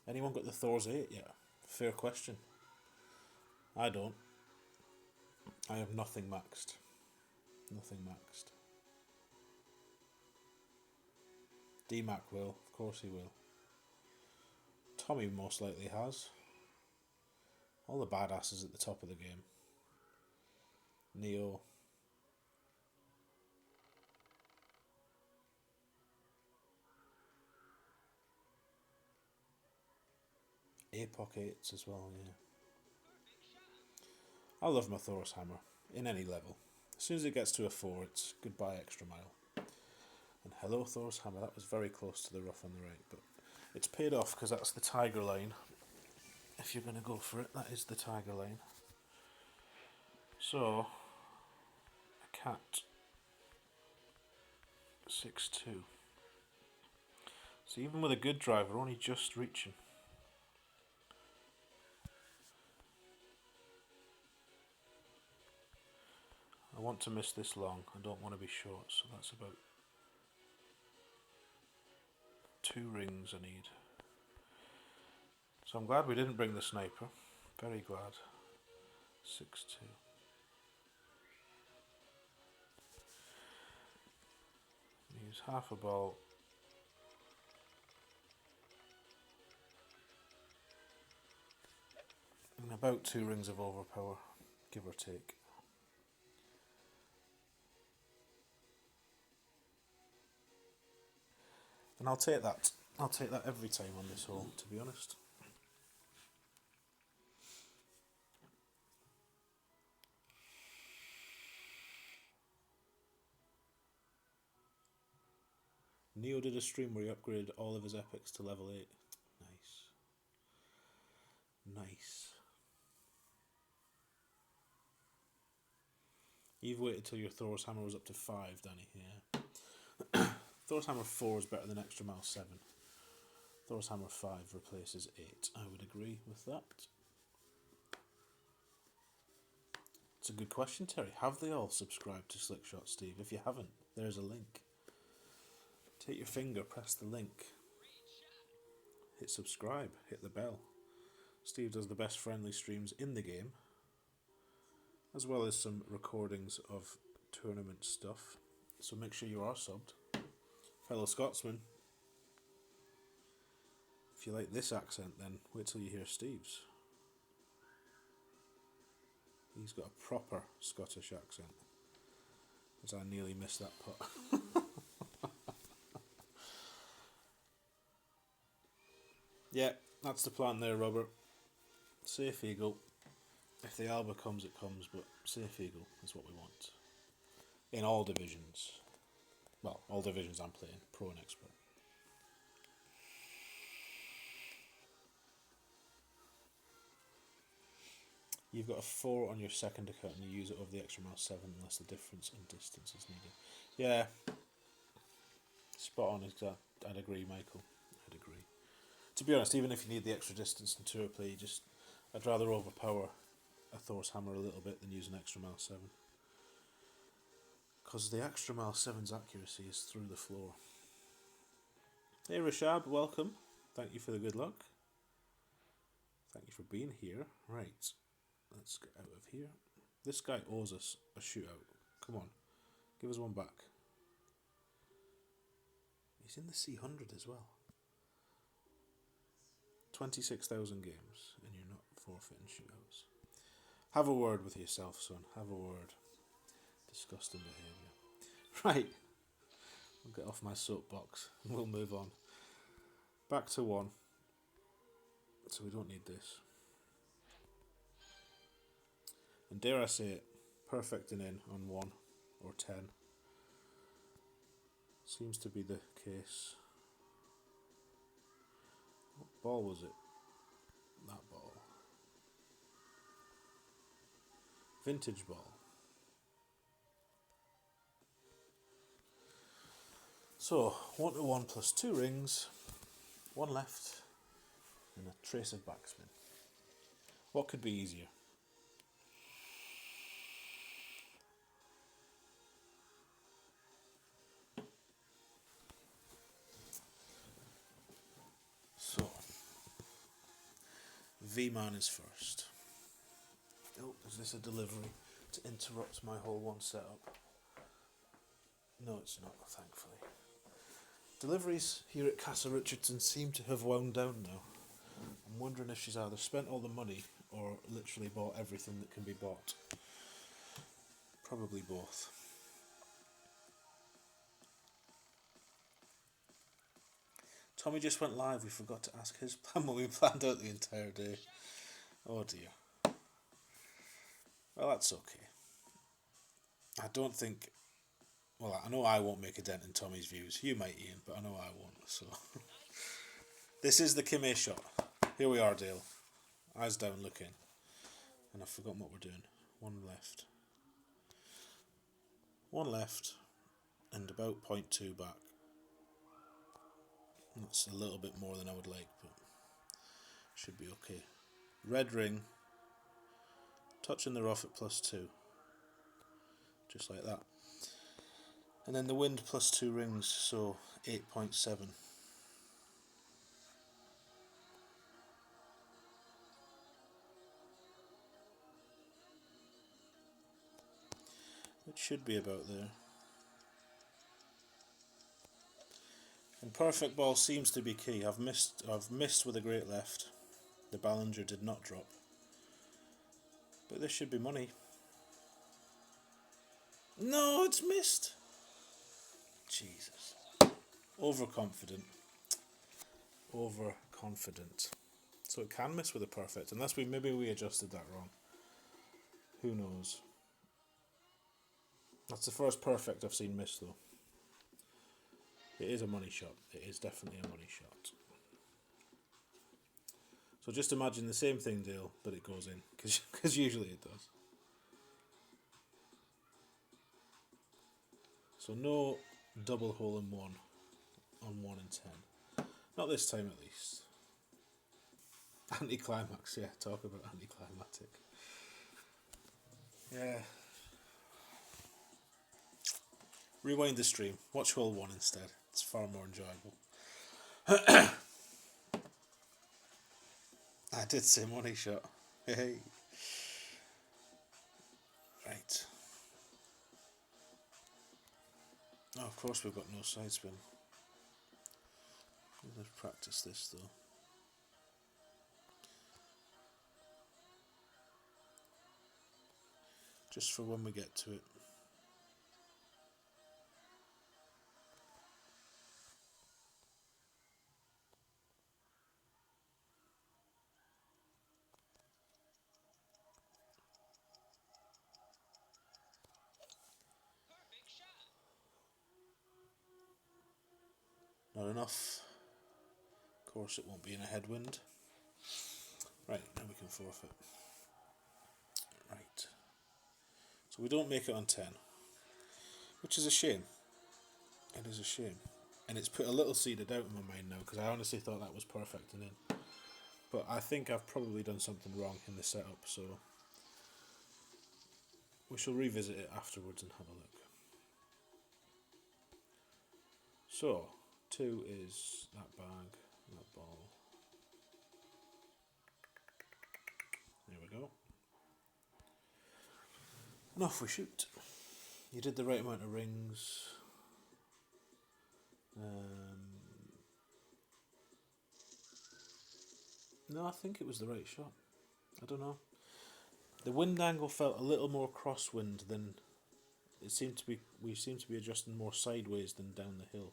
Anyone got the Thor's 8 yet? Fair question. I don't. I have nothing maxed. Nothing maxed. D-Mac will, of course he will. Tommy most likely has. All the badasses at the top of the game. Neo. Apoc 8s as well, yeah. I love my Thor's hammer, in any level. As soon as it gets to a 4, it's goodbye extra mile. And hello Thor's hammer, that was very close to the rough on the right, but it's paid off because that's the tiger line. If you're going to go for it, that is the tiger line. So, a cat 6-2. So even with a good drive, we're only just reaching. I want to miss this long, I don't want to be short, so that's about 2 rings I need. So I'm glad we didn't bring the sniper, very glad. 6-2. Use half a ball. And about 2 rings of overpower, give or take. And I'll take that. I'll take that every time on this hole, to be honest. Neo did a stream where he upgraded all of his epics to level 8. Nice. Nice. You've waited till your Thor's hammer was up to 5, Danny. Yeah. Thor's hammer 4 is better than extra mile 7. Thor's hammer 5 replaces 8. I would agree with that. It's a good question, Terry. Have they all subscribed to Slickshot Steve? If you haven't, there's a link. Take your finger, press the link. Hit subscribe, hit the bell. Steve does the best friendly streams in the game, as well as some recordings of tournament stuff. So make sure you are subbed. Fellow Scotsman, if you like this accent, then wait till you hear Steve's. He's got a proper Scottish accent, as I nearly missed that putt. Yeah, that's the plan there, Robert. Safe eagle. If the Alba comes, it comes, but safe eagle is what we want. In all divisions. Well, all divisions I'm playing, pro and expert. You've got a 4 on your second account and you use it over the extra mile 7 unless the difference in distance is needed. Yeah. Spot on, I'd agree, Michael. I'd agree. To be honest, even if you need the extra distance in tour play, I'd rather overpower a Thor's hammer a little bit than use an extra mile 7. Because the extra mile 7's accuracy is through the floor. Hey Rashab, welcome. Thank you for the good luck. Thank you for being here. Right, let's get out of here. This guy owes us a shootout. Come on, give us one back. He's in the C100 as well. 26,000 games and you're not forfeiting shootouts. Have a word with yourself, son. Have a word. Disgusting behaviour. Right. I'll get off my soapbox and we'll move on. Back to 1. So we don't need this. And dare I say it, perfecting in on 1 or 10 seems to be the case. What ball was it? That ball. Vintage ball. So, 1 to 1 plus 2 rings, 1 left, and a trace of backspin. What could be easier? So, V-Man is first. Oh, is this a delivery to interrupt my hole 1 setup? No, it's not, thankfully. Deliveries here at Casa Richardson seem to have wound down now. I'm wondering if she's either spent all the money or literally bought everything that can be bought. Probably both. Tommy just went live. We forgot to ask his plan what we planned out the entire day. Oh dear. Well, that's okay. I don't think... Well, I know I won't make a dent in Tommy's views. You might, Ian, but I know I won't, so... This is the Kim A shot. Here we are, Dale. Eyes down, looking. And I've forgotten what we're doing. 1 left. 1 left. And about 0.2 back. That's a little bit more than I would like, but... should be okay. Red ring. Touching the rough at +2. Just like that. And then the wind +2 rings, so 8.7. It should be about there. And perfect ball seems to be key. I've missed with a great left. The Ballinger did not drop. But this should be money. No, it's missed. Jesus. Overconfident. Overconfident. So it can miss with a perfect, unless maybe we adjusted that wrong. Who knows? That's the first perfect I've seen miss though. It is a money shot. It is definitely a money shot. So just imagine the same thing, Dale, but it goes in, because usually it does. So no double hole in 1 on 1 and 10. Not this time at least. Anticlimax, yeah, talk about anticlimactic. Yeah. Rewind the stream. Watch hole 1 instead. It's far more enjoyable. I did say money shot. Hey. Right. Oh, of course we've got no side spin. Let's practice this though. Just for when we get to it. Not enough. Of course it won't be in a headwind. Right, now we can forfeit. Right. So we don't make it on 10. Which is a shame. It is a shame. And it's put a little seed of doubt in my mind now, because I honestly thought that was perfect and in. But I think I've probably done something wrong in the setup, so we shall revisit it afterwards and have a look. So, 2 is that bag, that ball. There we go. And off we shoot. You did the right amount of rings. No, I think it was the right shot. I don't know. The wind angle felt a little more crosswind than it seemed to be. We seemed to be adjusting more sideways than down the hill.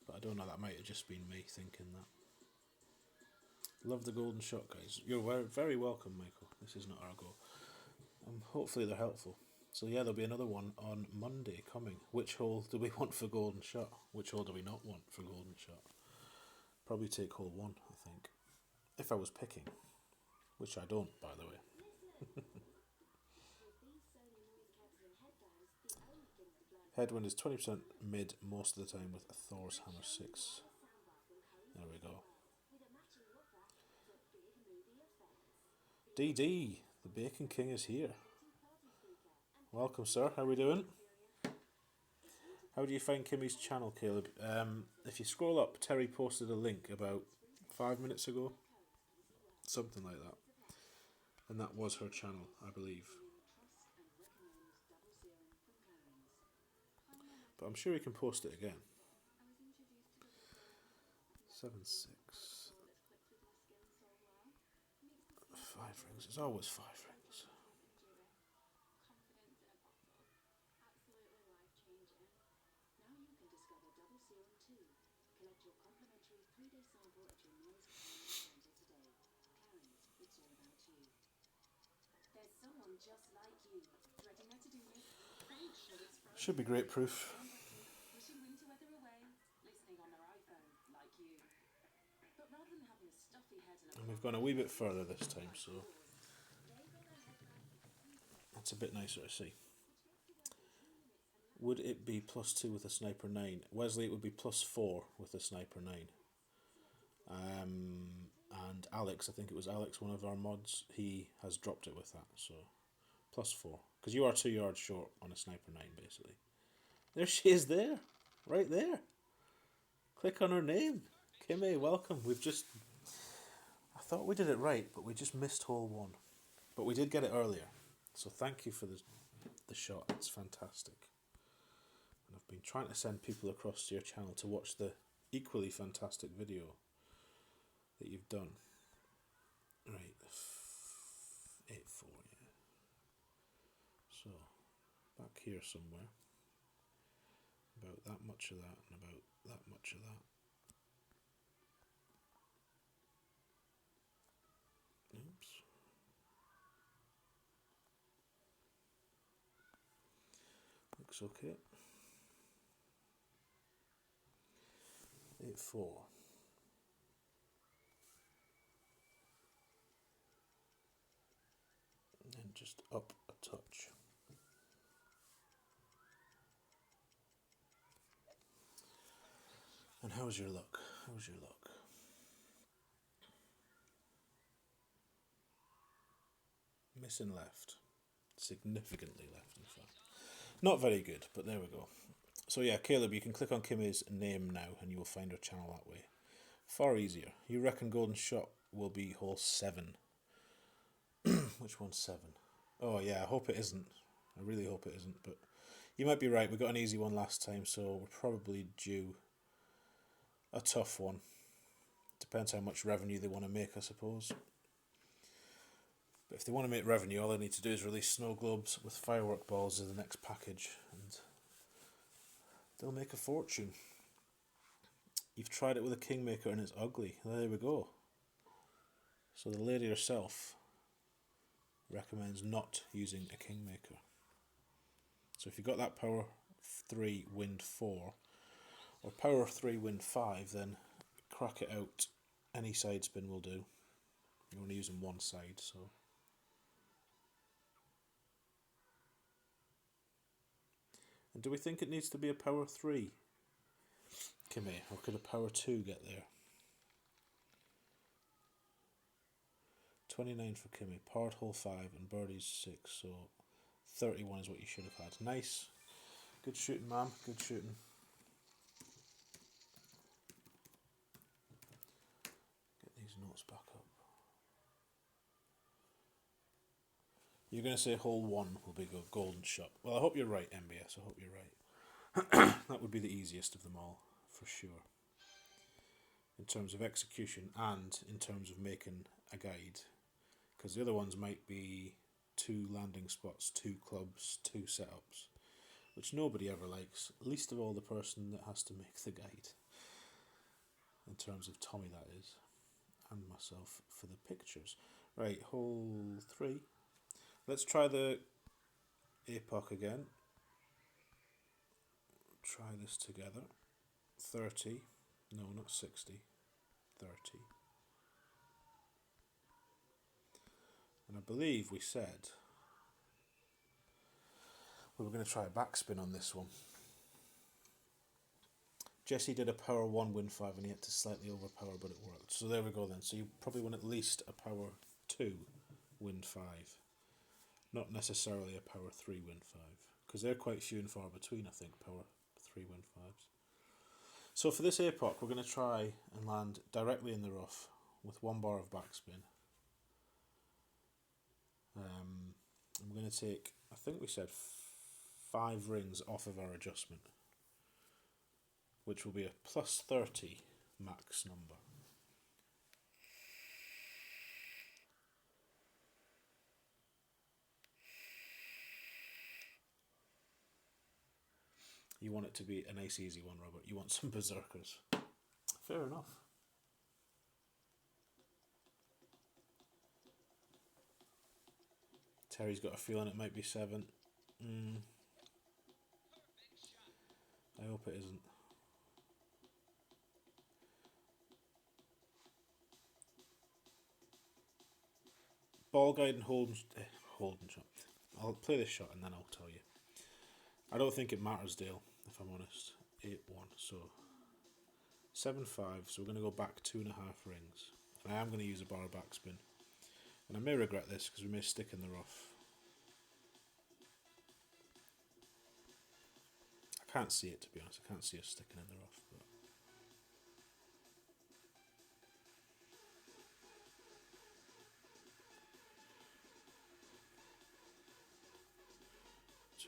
But I don't know, that might have just been me thinking that. Love the golden shot, guys. You're very welcome, Michael. This is not our goal. Hopefully they're helpful. So yeah, there'll be another one on Monday coming. Which hole do we want for golden shot? Which hole do we not want for golden shot? Probably take hole 1, I think. If I was picking. Which I don't, by the way. Headwind is 20% mid most of the time with a Thor's Hammer 6. There we go. DD, the Bacon King is here. Welcome, sir. How are we doing? How do you find Kimmy's channel, Caleb? If you scroll up, Terry posted a link about 5 minutes ago. Something like that. And that was her channel, I believe. But I'm sure you can post it again. 7, 6. 5 rings. It's always 5 rings. Should be great proof. And we've gone a wee bit further this time, so that's a bit nicer to see. Would it be +2 with a Sniper 9? Wesley, it would be +4 with a Sniper 9. And Alex, I think it was Alex, one of our mods, he has dropped it with that, so +4. Because you are 2 yards short on a Sniper 9, basically. There she is there. Right there. Click on her name. Kimmy, welcome. I thought we did it right, but we just missed hole 1. But we did get it earlier. So thank you for the shot. It's fantastic. And I've been trying to send people across to your channel to watch the equally fantastic video that you've done. Right. 8-4, yeah. So, back here somewhere. About that much of that and about that much of that. Oops. Looks okay. 8-4. And just up a touch. And how's your luck? How's your luck? Missing left. Significantly left, in fact. Not very good, but there we go. So yeah, Caleb, you can click on Kimmy's name now and you will find her channel that way. Far easier. You reckon Golden Shot will be hole 7? Which one's 7? Oh yeah, I hope it isn't. I really hope it isn't, but you might be right. We got an easy one last time, so we're probably due a tough one. Depends how much revenue they want to make, I suppose. But if they want to make revenue, all they need to do is release snow globes with firework balls as the next package, and they'll make a fortune. You've tried it with a Kingmaker and it's ugly. There we go. So the lady herself recommends not using a Kingmaker. So if you've got that power 3 wind 4 or power 3 wind 5, then crack it out. Any side spin will do. You're only using one side, so. And do we think it needs to be a power 3, Kimmy, or could a power 2 get there? 29 for Kimmy, parred hole 5 and birdie's 6, so 31 is what you should have had. Nice. Good shooting, ma'am. Good shooting. Get these notes back up. You're going to say hole 1 will be a Golden Shot. Well, I hope you're right, MBS. I hope you're right. That would be the easiest of them all, for sure. In terms of execution and in terms of making a guide. Because the other ones might be 2 landing spots, 2 clubs, 2 setups, which nobody ever likes, least of all the person that has to make the guide. In terms of Tommy, that is, and myself for the pictures. Right, hole 3. Let's try the APOC again. Try this together. 30. No, not 60. 30. And I believe we said we were going to try a backspin on this one. Jesse did a power 1 win 5 and he had to slightly overpower, but it worked. So there we go then. So you probably want at least a power 2 win 5. Not necessarily a power 3 win 5. Because they're quite few and far between, I think, power 3 win 5s. So for this APOC, we're going to try and land directly in the rough with 1 bar of backspin. I'm going to take, I think we said 5 rings off of our adjustment, which will be a plus 30 max number. You want it to be a nice easy one, Robert. You want some berserkers. Fair enough. Terry's got a feeling it might be 7. I hope it isn't. Ball guide and Holden shot. I'll play this shot and then I'll tell you. I don't think it matters, Dale, if I'm honest. 8-1, so 7-5, so we're going to go back 2.5 rings. And I am going to use a bar of backspin. And I may regret this because we may stick in the rough. I can't see it, to be honest. I can't see us sticking in the rough. But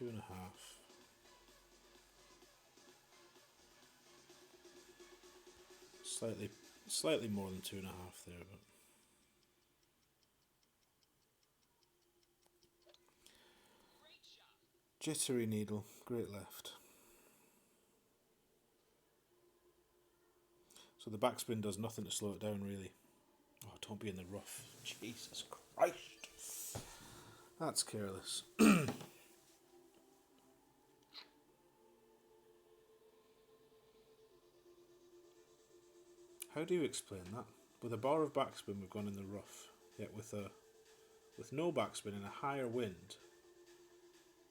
2.5. Slightly more than 2.5 there, but jittery needle, great left. So the backspin does nothing to slow it down, really. Oh, don't be in the rough. Jesus Christ. That's careless. How do you explain that? With a bar of backspin, we've gone in the rough. Yet with no backspin and a higher wind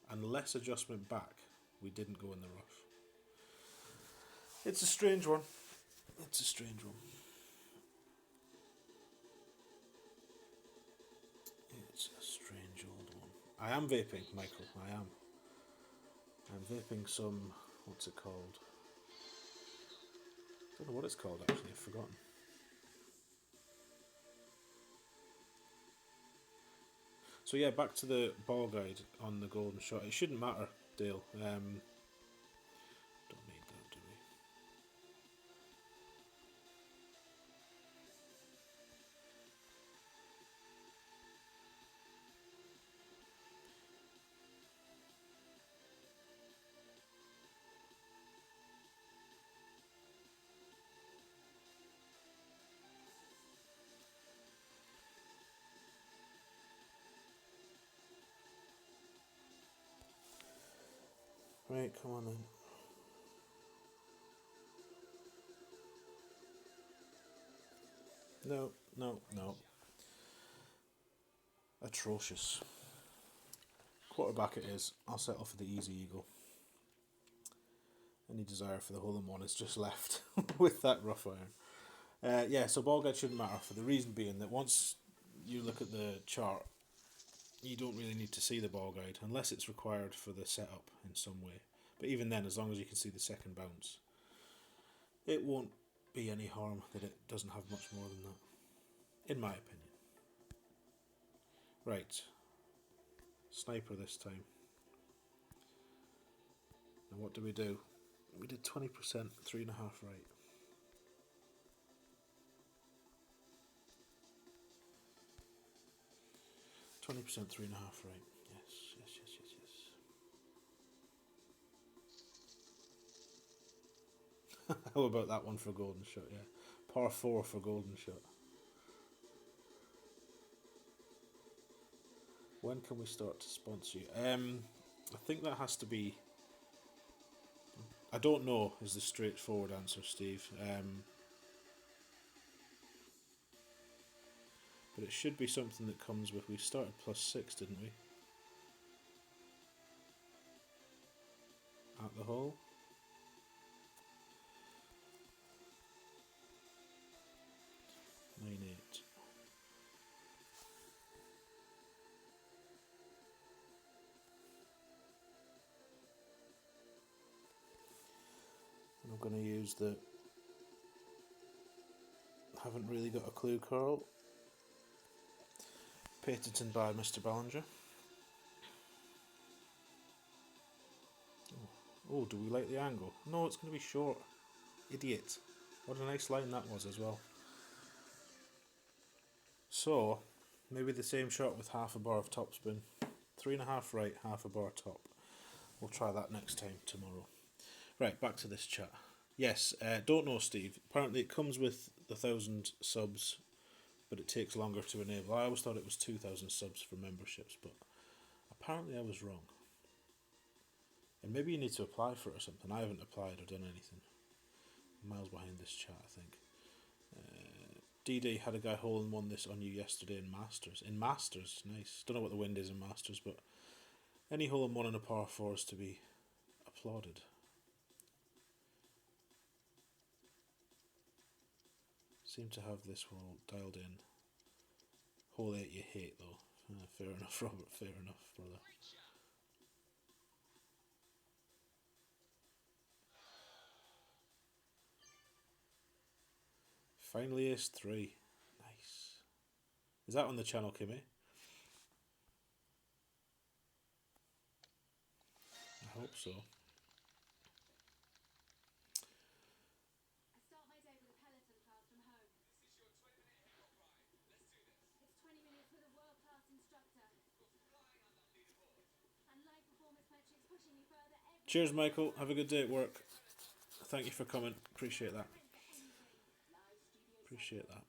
and less adjustment back, we didn't go in the rough. It's a strange one. It's a strange one. It's a strange old one. I am vaping, Michael. I am. I'm vaping some. What's it called? I don't know what it's called actually. I've forgotten. So yeah, back to the ball guide on the golden shot. It shouldn't matter, Dale. Don't need that, do we? Right, come on then. No. Atrocious. Quarterback it is. I'll settle for the easy eagle. Any desire for the hole in one is just left with that rough iron. Yeah, so ball guide shouldn't matter for the reason being that once you look at the chart, you don't really need to see the ball guide unless it's required for the setup in some way. But even then, as long as you can see the second bounce, it won't be any harm that it doesn't have much more than that, in my opinion. Right, sniper this time. And what do? We did 20%, 3.5 right. %, 3.5 right. Yes. How about that one for golden shot? Yeah, par 4 for golden shot. When can we start to sponsor you? I think that has to be. I don't know. Is the straightforward answer, Steve? But it should be something that comes with. We started +6, didn't we? At the hole. going to use the haven't really got a clue curl. Patented by Mr. Ballinger. Oh, do we like the angle? No, it's going to be short. Idiot. What a nice line that was as well. So, maybe the same shot with half a bar of topspin. 3.5 right, half a bar top. We'll try that next time tomorrow. Right, back to this chat. Yes, don't know, Steve. Apparently it comes with the 1,000 subs, but it takes longer to enable. I always thought it was 2,000 subs for memberships, but apparently I was wrong. And maybe you need to apply for it or something. I haven't applied or done anything. I'm miles behind this chat, I think. DD had a guy hole in one this on you yesterday in Masters. In Masters, nice. Don't know what the wind is in Masters, but any hole in one in a par 4 is to be applauded. Seem to have this hole dialed in. Hole 8 you hate though. Fair enough, Robert. Fair enough, brother. Finally ace 3. Nice. Is that on the channel, Kimmy? I hope so. Cheers, Michael. Have a good day at work. Thank you for coming. Appreciate that. Appreciate that.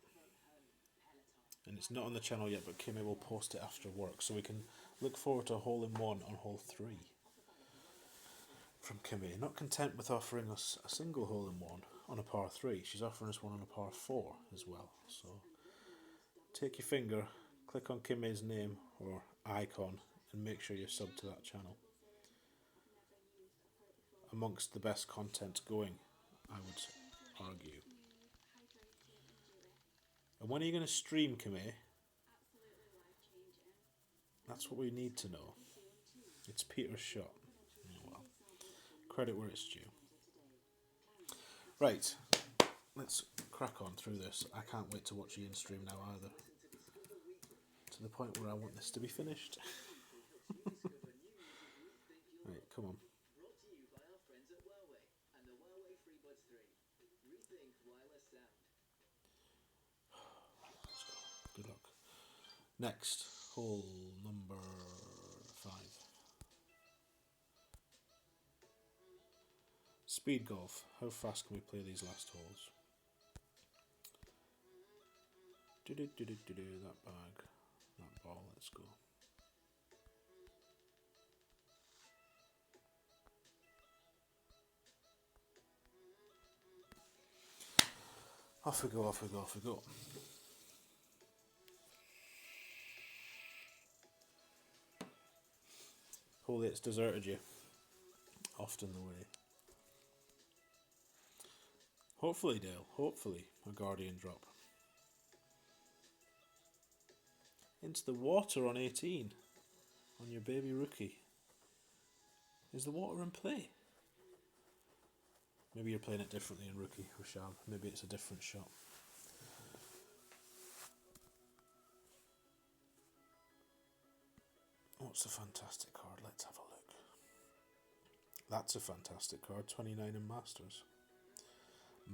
And it's not on the channel yet, but Kimmy will post it after work, so we can look forward to a hole in one on hole 3 from Kimmy. Not content with offering us a single hole in one on a par 3, she's offering us one on a par 4 as well. So take your finger, click on Kimmy's name or icon, and make sure you're subbed to that channel. Amongst the best content going, I would argue. And when are you going to stream, Kimmy? That's what we need to know. It's Peter's shot. Oh, well, credit where it's due. Right, let's crack on through this. I can't wait to watch Ian stream now either. To the point where I want this to be finished. Right, come on. Good luck. Next, hole number 5. Speed golf. How fast can we play these last holes? That bag, that ball, let's go. Off we go, off we go, off we go. Hole 8's deserted you. Often the way. Hopefully, Dale, hopefully, a Guardian drop. Into the water on 18. On your baby rookie. Is the water in play? Maybe you're playing it differently in rookie, Rashab. Maybe it's a different shot. What's a fantastic card? Let's have a look. That's a fantastic card. 29 in Masters.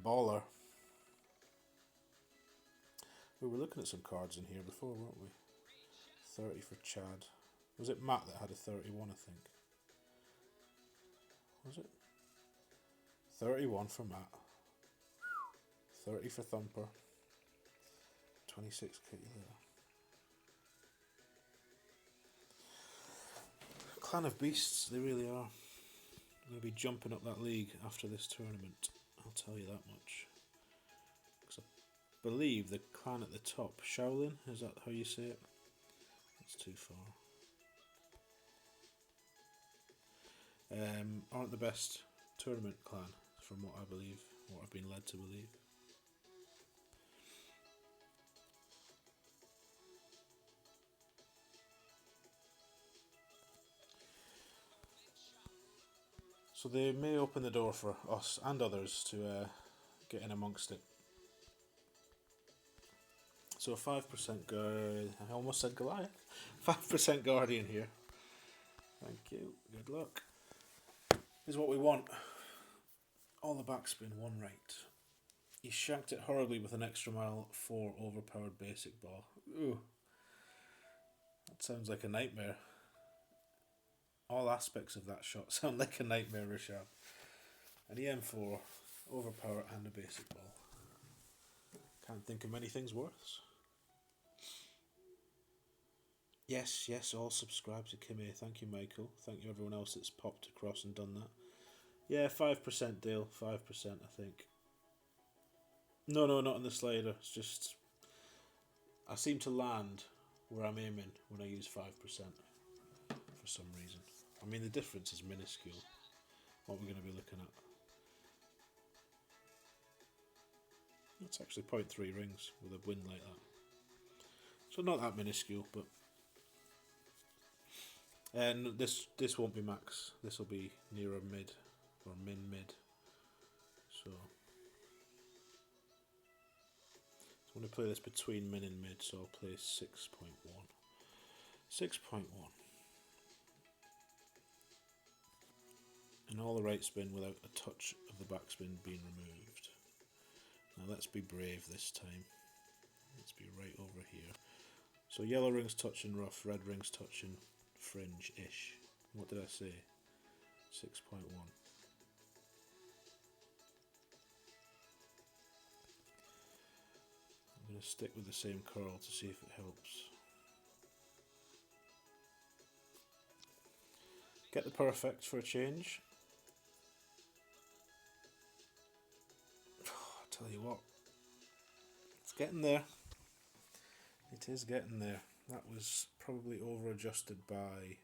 Baller. We were looking at some cards in here before, weren't we? 30 for Chad. Was it Matt that had a 31, I think? Was it? 31 for Matt. 30 for Thumper. 26 Kitty there. Clan of Beasts, they really are. They're going to be jumping up that league after this tournament. I'll tell you that much. Because I believe the clan at the top, Shaolin, is that how you say it? That's too far. Aren't the best tournament clan, from what I believe, what I've been led to believe. So they may open the door for us and others to get in amongst it. So a 5% I almost said Goliath. 5% Guardian here. Thank you. Good luck. Is what we want. All the backspin, one right. He shanked it horribly with an extra mile 4 overpowered basic ball. Ooh. That sounds like a nightmare. All aspects of that shot sound like a nightmare, Rashad. An EM4, overpower and a basic ball. Can't think of many things worse. Yes, all subscribe to Kimmy. Thank you, Michael. Thank you, everyone else that's popped across and done that. Yeah, 5% Dale. 5%, I think. No, not in the slider. It's just I seem to land where I'm aiming when I use 5% for some reason. I mean, the difference is minuscule. What we're going to be looking at. It's actually 0.3 rings with a wind like that. So not that minuscule, but and this won't be max. This will be nearer mid or min mid. So I'm going to play this between min and mid. So I'll play 6.1. 6.1. And all the right spin without a touch of the backspin being removed. Now let's be brave this time. Let's be right over here. So yellow rings touching rough, red rings touching fringe-ish. What did I say? 6.1. I'm going to stick with the same curl to see if it helps. Get the perfect for a change. I tell you what, it's getting there. It is getting there. That was probably over adjusted by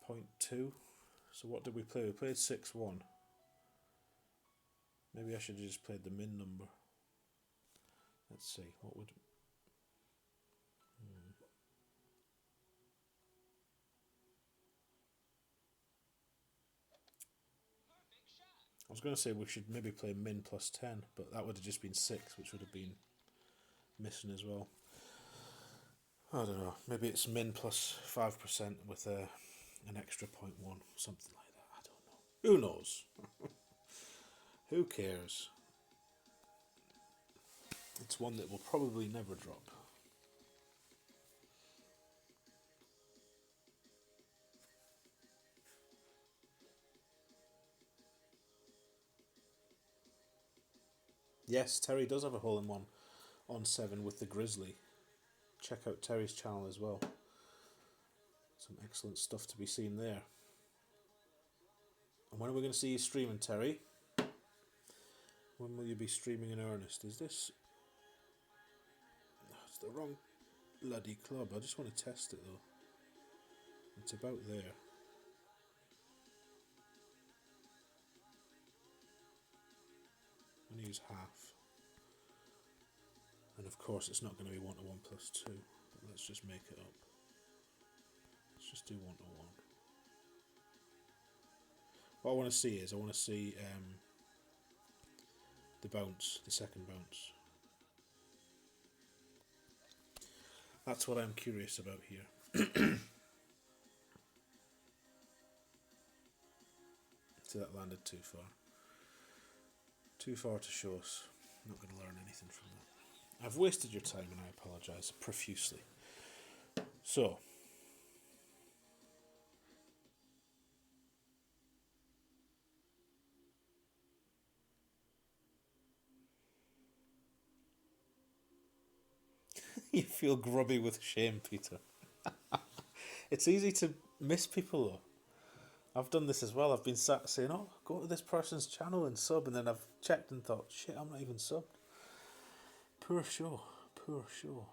0.2. So what did we play? We played 6-1. Maybe I should have just played the min number. Let's see, what would... I was going to say we should maybe play min plus 10, but that would have just been 6, which would have been missing as well. I don't know, maybe it's min plus 5% with an extra 0.1, something like that, I don't know. Who knows? Who cares? It's one that will probably never drop. Yes, Terry does have a hole-in-one on 7 with the Grizzly. Check out Terry's channel as well. Some excellent stuff to be seen there. And when are we going to see you streaming, Terry? When will you be streaming in earnest? Is this... Oh, it's the wrong bloody club. I just want to test it though. It's about there. I'm going to use half. And of course it's not going to be 1 to 1 plus 2. But let's just make it up. Let's just do 1 to 1. What I want to see is, I want to see the bounce, the second bounce. That's what I'm curious about here. So that landed too far. Too far to show us. I'm not going to learn anything from that. I've wasted your time and I apologise profusely. So, you feel grubby with shame, Peter. It's easy to miss people though. I've done this as well. I've been sat saying, oh, go to this person's channel and sub, and then I've checked and thought, shit, I'm not even subbed. Poor show. Poor show.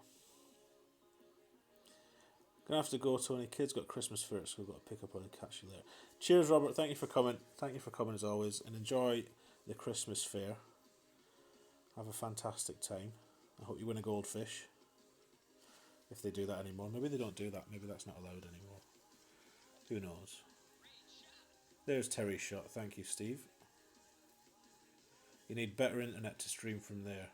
Gonna have to go, Tony. Kids got Christmas first, so we've got to pick up on and catch you there. Cheers, Robert. Thank you for coming. Thank you for coming as always, and enjoy the Christmas fair. Have a fantastic time. I hope you win a goldfish. If they do that anymore. Maybe they don't do that. Maybe that's not allowed anymore. Who knows? There's Terry's shot. Thank you, Steve. You need better internet to stream from there.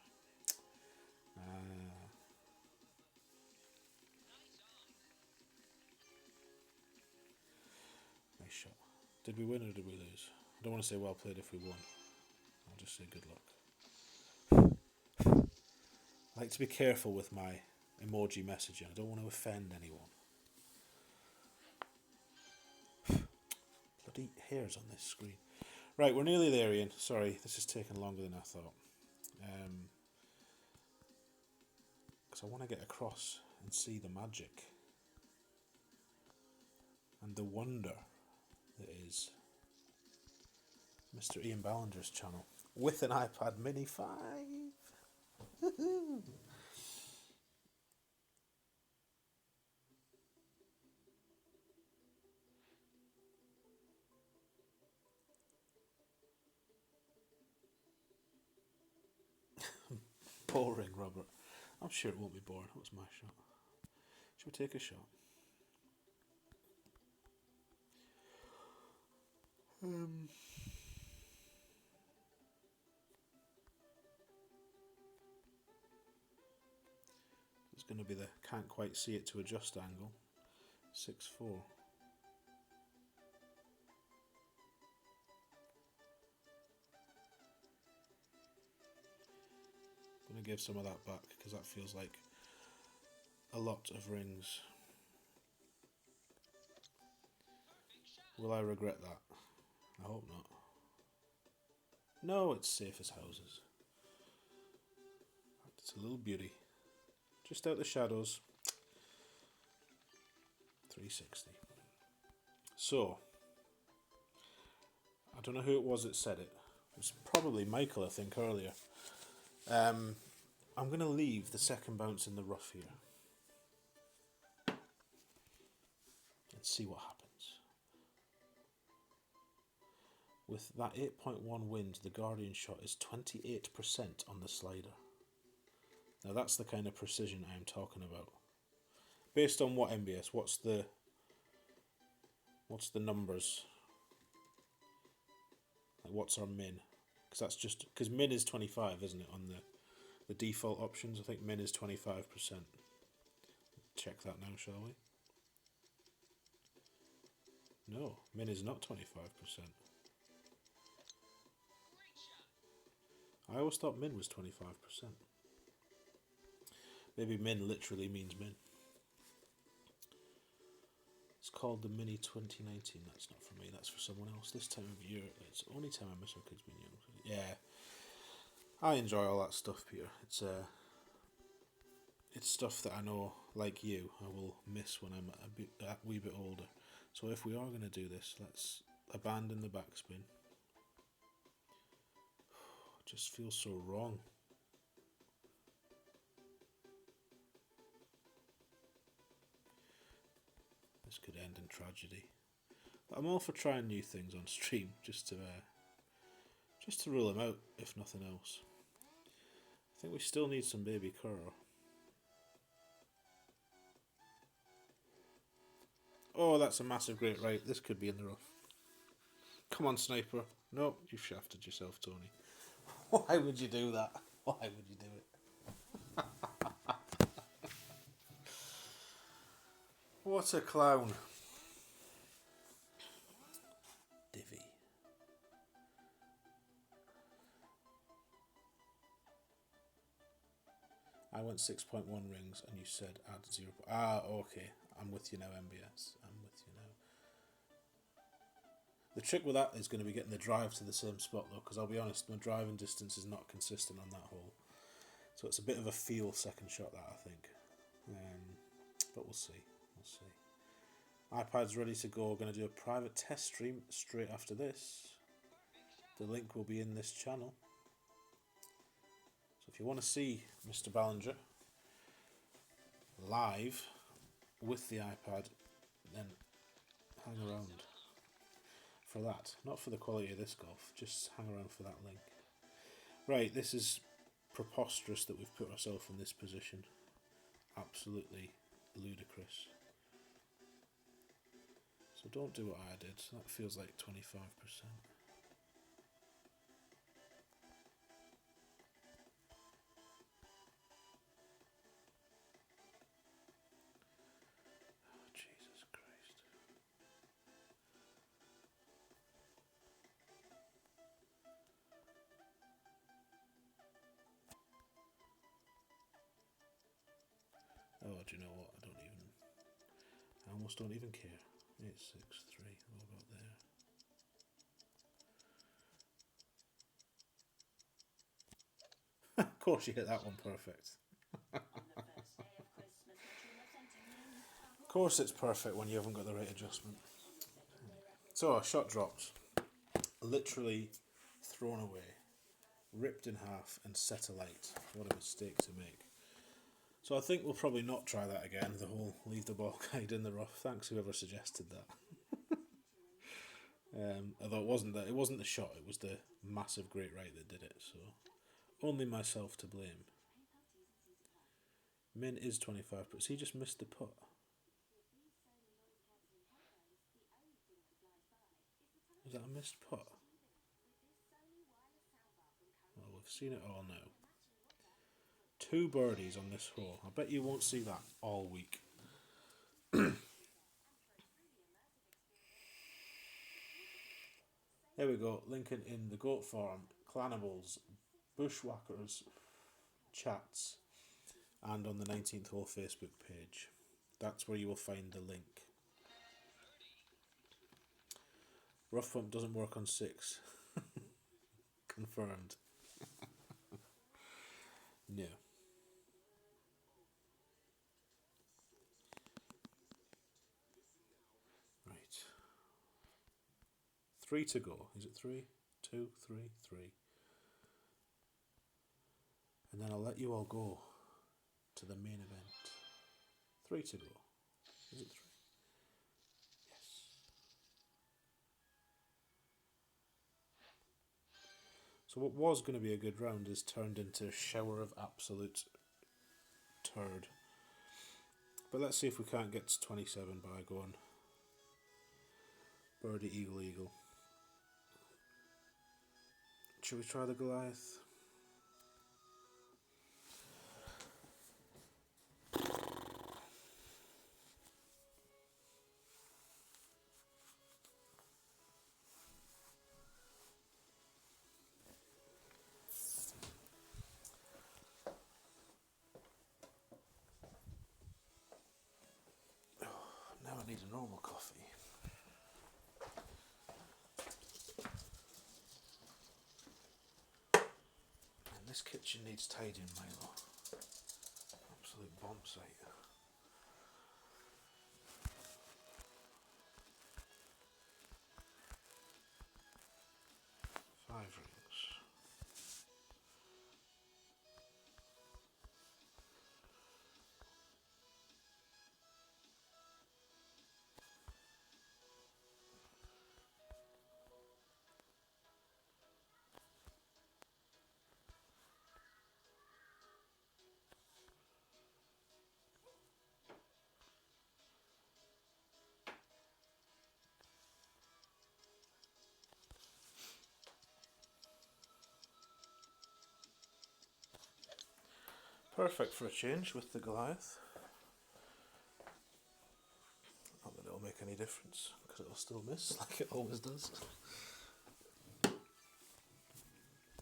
Nice shot. Did we win or did we lose? I don't want to say well played if we won. I'll just say good luck. I like to be careful with my emoji messaging. I don't want to offend anyone. Bloody hairs on this screen. Right, we're nearly there, Ian. Sorry, this is taking longer than I thought. Because I want to get across and see the magic and the wonder that is Mr. Ian Ballinger's channel with an iPad Mini 5. Boring, Robert. I'm sure it won't be boring. That was my shot. Should we take a shot? It's going to be the can't quite see it to adjust angle. 6-4. I'm going to give some of that back because that feels like a lot of rings. Will I regret that? I hope not. No, it's safe as houses. It's a little beauty. Just out the shadows. 360. So, I don't know who it was that said it. It was probably Michael, I think, earlier. I'm going to leave the second bounce in the rough here. And see what happens. With that 8.1 wind, the Guardian shot is 28% on the slider. Now that's the kind of precision I'm talking about. Based on what MBS? What's the numbers? Like what's our min? Because that's just because min is 25, isn't it? On the default options, I think min is 25%. Check that now, shall we? No, min is not 25%. I always thought min was 25%. Maybe min literally means min. It's called the Mini 2019. That's not for me, that's for someone else. This time of year, it's the only time I miss my kids being young. Yeah, I enjoy all that stuff, Peter. It's stuff that I know, like you, I will miss when I'm a wee bit older. So if we are going to do this, let's abandon the backspin. It just feels so wrong. This could end in tragedy. But I'm all for trying new things on stream, just to rule them out, if nothing else. I think we still need some baby curl. Oh, that's a massive great right. This could be in the rough. Come on, sniper. No, you've shafted yourself, Tony. Why would you do that? Why would you do it? What a clown. Divvy. I went 6.1 rings and you said add 0. Ah, okay. I'm with you now, MBS. I'm with you now. The trick with that is going to be getting the drive to the same spot though, because I'll be honest, my driving distance is not consistent on that hole. So it's a bit of a feel second shot, that I think. But we'll see. We'll see. iPad's ready to go. We're going to do a private test stream straight after this. The link will be in this channel. So if you want to see Mr. Ballinger live with the iPad, then hang around for that. Not for the quality of this golf, just hang around for that link. Right, this is preposterous that we've put ourselves in this position. Absolutely ludicrous. So don't do what I did. That feels like 25%. Oh, Jesus Christ. Oh, do you know what? I almost don't even care. 863, what about there? Of course you hit that one perfect. Of course it's perfect when you haven't got the right adjustment. So, a shot dropped. Literally thrown away. Ripped in half and set alight. What a mistake to make. So I think we'll probably not try that again, the whole leave the ball guide in the rough. Thanks whoever suggested that. Although it wasn't the shot, it was the massive great right that did it, so only myself to blame. Min is 25, but he just missed the putt. Was that a missed putt? Well, we've seen it all now. 2 birdies on this hole. I bet you won't see that all week. There we go. Lincoln in the Goat Farm, Clanables, Bushwhackers, chats, and on the 19th hole Facebook page. That's where you will find the link. Rough bump doesn't work on 6. Confirmed. No. Right. 3 to go. Is it 3? 2, 3, 3. And then I'll let you all go to the main event. 3 to go. Is it 3? Yes. So what was going to be a good round is turned into a shower of absolute turd. But let's see if we can't get to 27 by going birdie, eagle, eagle. Should we try the Goliath? Now I need a normal coffee. And this kitchen needs tidying, Milo. Absolute bomb site. 5 rings. Perfect for a change with the Goliath. Not that it'll make any difference, because it'll still miss, like it always does.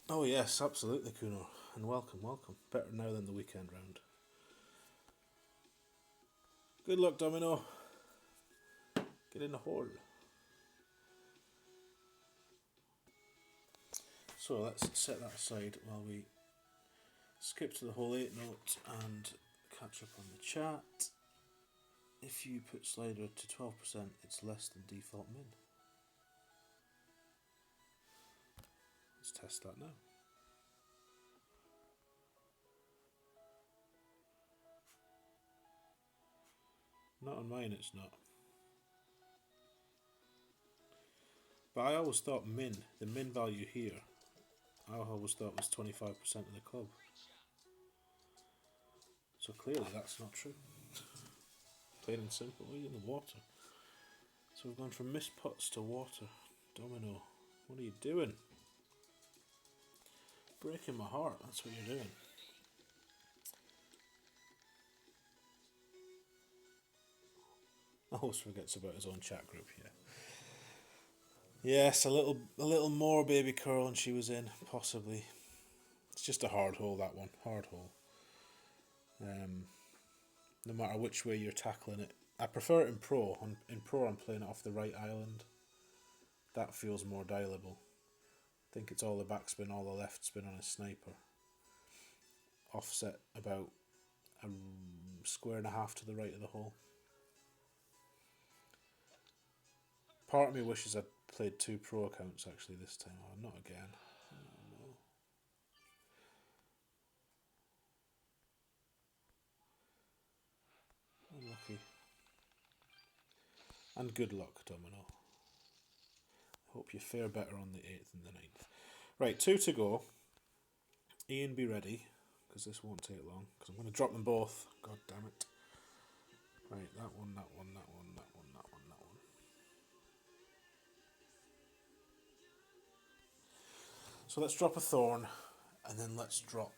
Oh yes, absolutely, Kuno. And welcome, welcome. Better now than the weekend round. Good luck, Domino. Get in the hole. So let's set that aside while we skip to the hole 8 note and catch up on the chat. If you put slider to 12%, it's less than default min. Let's test that now. Not on mine, it's not. But I always thought min, the min value here, I always thought was 25% of the club. So clearly that's not true. Plain and simple, we're in the water. So So we've gone from missed pots to water. Domino, what are you doing? Breaking my heart, that's what you're doing. Always forgets about his own chat group here. Yes, a little more baby curl and she was in, possibly. It's just a hard hole, that one. Hard hole. No matter which way you're tackling it. I prefer it in Pro. In Pro I'm playing it off the right island. That feels more dialable. I think it's all the backspin, all the left spin on a sniper. Offset about a square and a half to the right of the hole. Part of me wishes I'd played 2 Pro accounts actually this time. Oh, not again. Oh, no. Unlucky. And good luck, Domino. Hope you fare better on the 8th and the 9th. Right, 2 to go. Ian, be ready, because this won't take long, because I'm going to drop them both. God damn it. Right, that one, that one, that one, that one, that one, that one. So let's drop a thorn, and then let's drop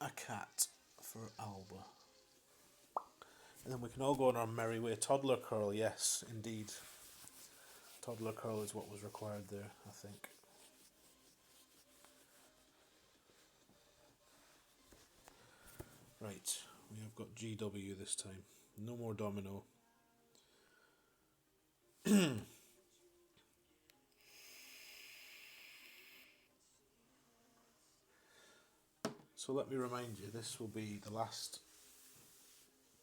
a cat for Alba. And then we can all go on our merry way. Toddler curl, yes, indeed. Toddler curl is what was required there, I think. Right, we have got GW this time. No more domino. So let me remind you, this will be the last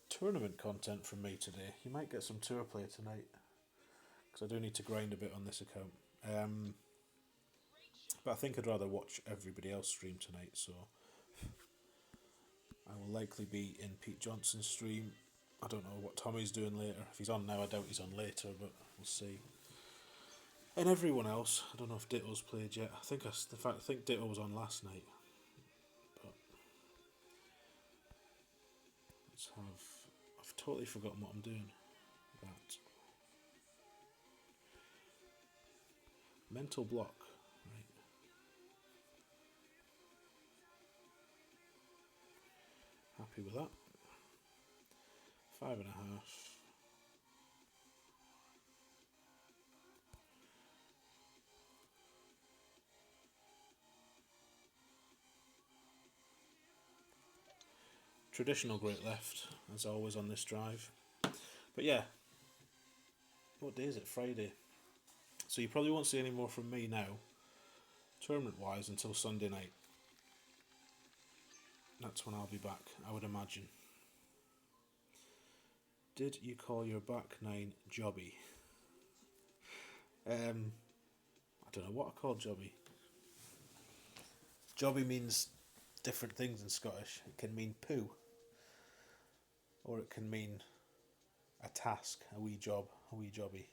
tournament content from me today. You might get some tour play tonight, because I do need to grind a bit on this account. But I think I'd rather watch everybody else stream tonight, so I will likely be in Pete Johnson's stream. I don't know what Tommy's doing later. If he's on now, I doubt he's on later, but we'll see. And everyone else, I don't know if Ditto's played yet. I think Ditto was on last night. But let's have. I've totally forgotten what I'm doing. That mental block. Right. Happy with that. 5.5. Traditional great left, as always on this drive. But yeah, what day is it? Friday. So you probably won't see any more from me now, tournament-wise, until Sunday night. That's when I'll be back, I would imagine. Did you call your back nine Jobby? I don't know what I called Jobby. Jobby means different things in Scottish. It can mean poo, or it can mean a task, a wee job, a wee jobby.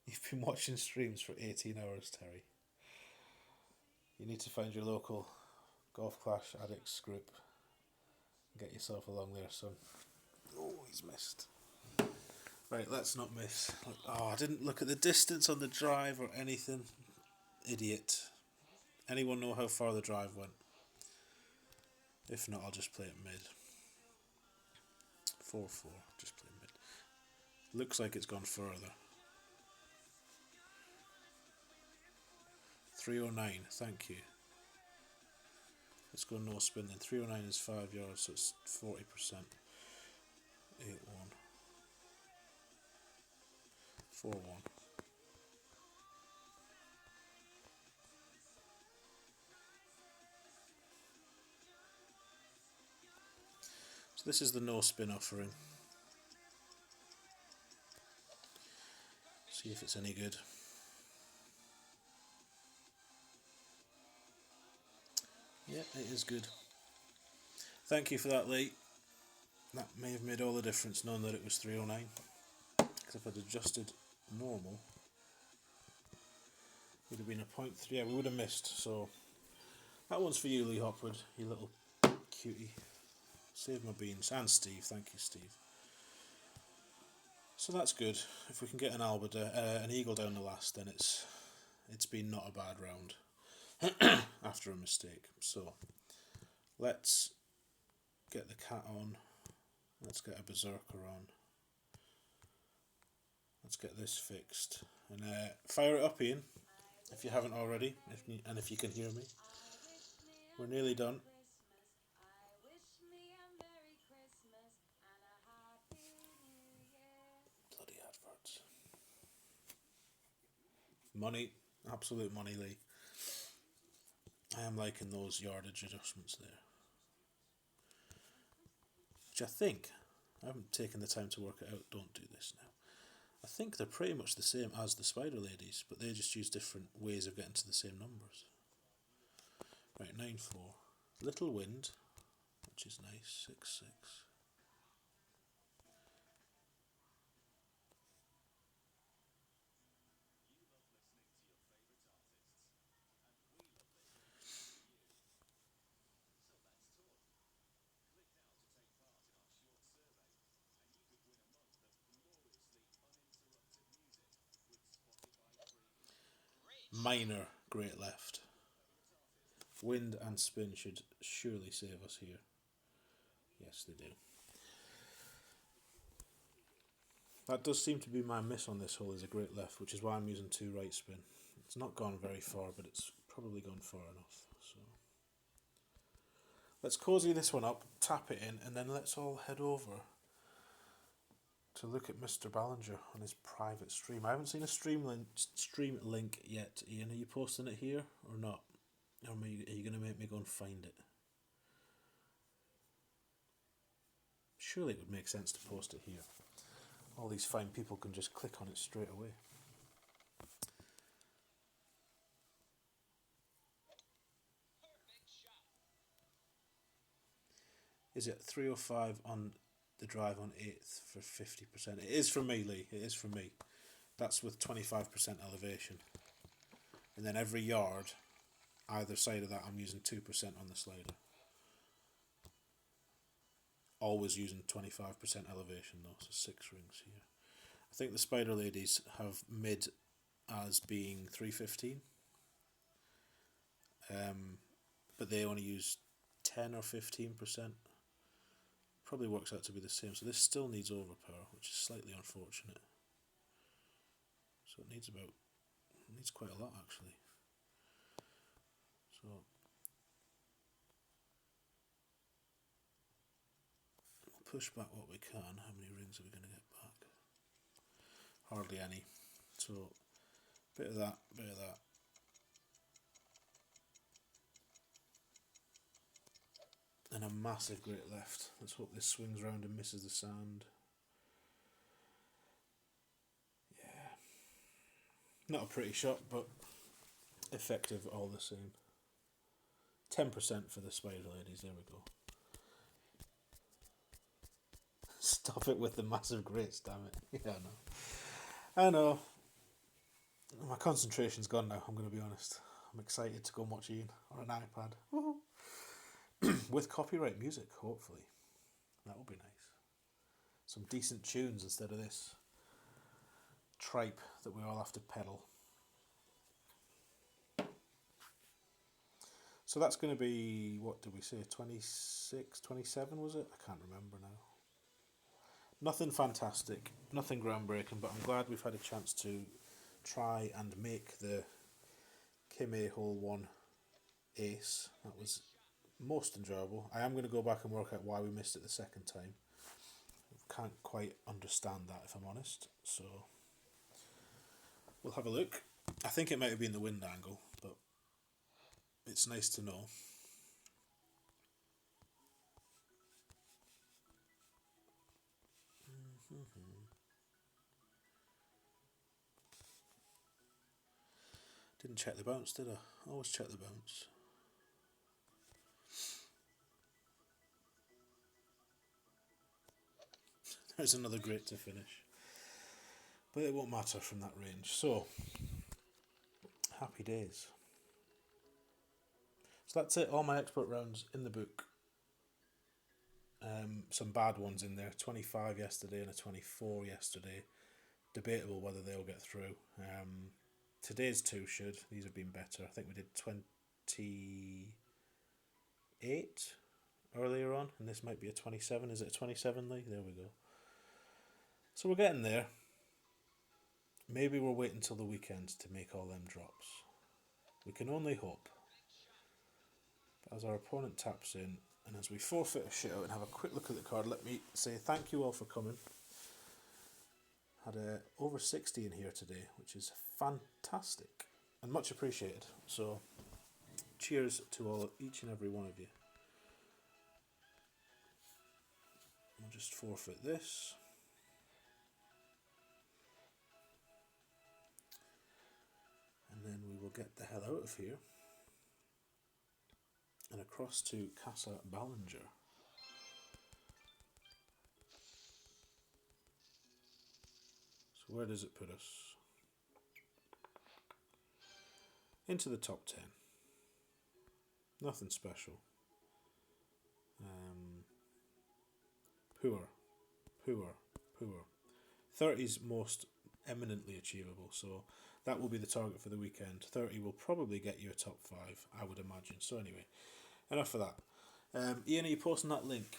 You've been watching streams for 18 hours, Terry. You need to find your local Golf Clash Addicts group and get yourself along there, son. Oh, he's missed. Right, let's not miss. Oh, I didn't look at the distance on the drive or anything. Idiot. Anyone know how far the drive went? If not, I'll just play it mid. 4-4, just play mid. Looks like it's gone further. 309, thank you. Let's go no spin then. 309 is 5 yards, so it's 40%. 8-1. 4-1. So this is the no spin offering. See if it's any good. Yeah, it is good. Thank you for that, Lee. That may have made all the difference knowing that it was 309. Because if I'd adjusted normal, Would have been a point three. Yeah, we would have missed. So that one's for you, Lee Hopwood, you little cutie. Save my beans. And Steve. Thank you, Steve. So that's good. If we can get an eagle down the last, then it's been not a bad round after a mistake. So let's get the cat on. Let's get a berserker on. Let's get this fixed. And fire it up, Ian, if you haven't already, if you can hear me. We're nearly done. Bloody adverts. Money. Absolute money, Lee. I am liking those yardage adjustments there. Which I think, I haven't taken the time to work it out, don't do this now. I think they're pretty much the same as the Spider Ladies, but they just use different ways of getting to the same numbers. Right, 9-4. Little wind, which is nice, 6-6. Minor great left. Wind and spin should surely save us here. Yes, they do. That does seem to be my miss on this hole, is a great left, which is why I'm using 2 right spin. It's not gone very far, but it's probably gone far enough. So let's cozy this one up, tap it in, and then let's all head over to look at Mr. Ballinger on his private stream. I haven't seen a stream link yet. Ian, are you posting it here or not? Or are you going to make me go and find it? Surely it would make sense to post it here. All these fine people can just click on it straight away. Is it 305 on the drive on 8th for 50%? It is for me, Lee. It is for me. That's with 25% elevation. And then every yard, either side of that, I'm using 2% on the slider. Always using 25% elevation though, so 6 rings here. I think the Spider Ladies have mid as being 315. But they only use 10 or 15%. Probably works out to be the same. So this still needs overpower, which is slightly unfortunate. So it needs quite a lot actually. So we'll push back what we can. How many rings are we going to get back? Hardly any. So bit of that, bit of that. And a massive great left. Let's hope this swings round and misses the sand. Yeah. Not a pretty shot, but effective all the same. 10% for the Spider Ladies, there we go. Stop it with the massive greats, damn it. Yeah, I know. My concentration's gone now, I'm going to be honest. I'm excited to go and watch Ian on an iPad. With copyright music, hopefully. That would be nice. Some decent tunes instead of this tripe that we all have to pedal. So that's going to be, what did we say, 26, 27 was it? I can't remember now. Nothing fantastic, nothing groundbreaking, but I'm glad we've had a chance to try and make the Kim-A hole 1 ace. That was most enjoyable. I am going to go back and work out why we missed it the second time. Can't quite understand that, if I'm honest. So we'll have a look. I think it might have been the wind angle, but it's nice to know. Didn't check the bounce, did I? Always check the bounce. There's another great to finish. But it won't matter from that range. So, Happy days. So that's it. All my expert rounds in the book. Some bad ones in there. 25 yesterday and a 24 yesterday. Debatable whether they'll get through. Today's two should. These have been better. I think we did 28 earlier on, and this might be a 27. Is it a 27, Lee? There we go. So we're getting there. Maybe we'll wait until the weekend to make all them drops. We can only hope. But as our opponent taps in, and as we forfeit a shit out and have a quick look at the card, let me say thank you all for coming. Had over 60 in here today, which is fantastic and much appreciated. So cheers to each and every one of you. I'll just forfeit this. And then we will get the hell out of here. And across to Casa Ballinger. So where does it put us? Into the top 10. Nothing special. Poor. 30's most eminently achievable, so that will be the target for the weekend. 30 will probably get you a top 5, I would imagine. So anyway, enough of that. Ian, are you posting that link?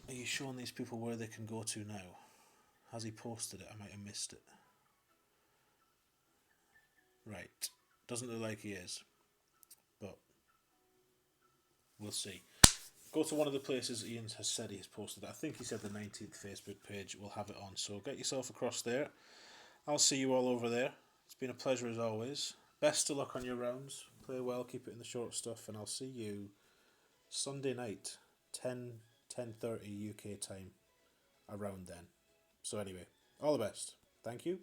Are you showing these people where they can go to now? Has he posted it? I might have missed it. Right. Doesn't look like he is, but we'll see. Go to one of the places Ian has said he has posted it. I think he said the 19th Facebook page will have it on, so get yourself across there. I'll see you all over there. It's been a pleasure as always. Best of luck on your rounds. Play well, keep it in the short stuff, and I'll see you Sunday night, 10:30 UK time, around then. So anyway, all the best. Thank you.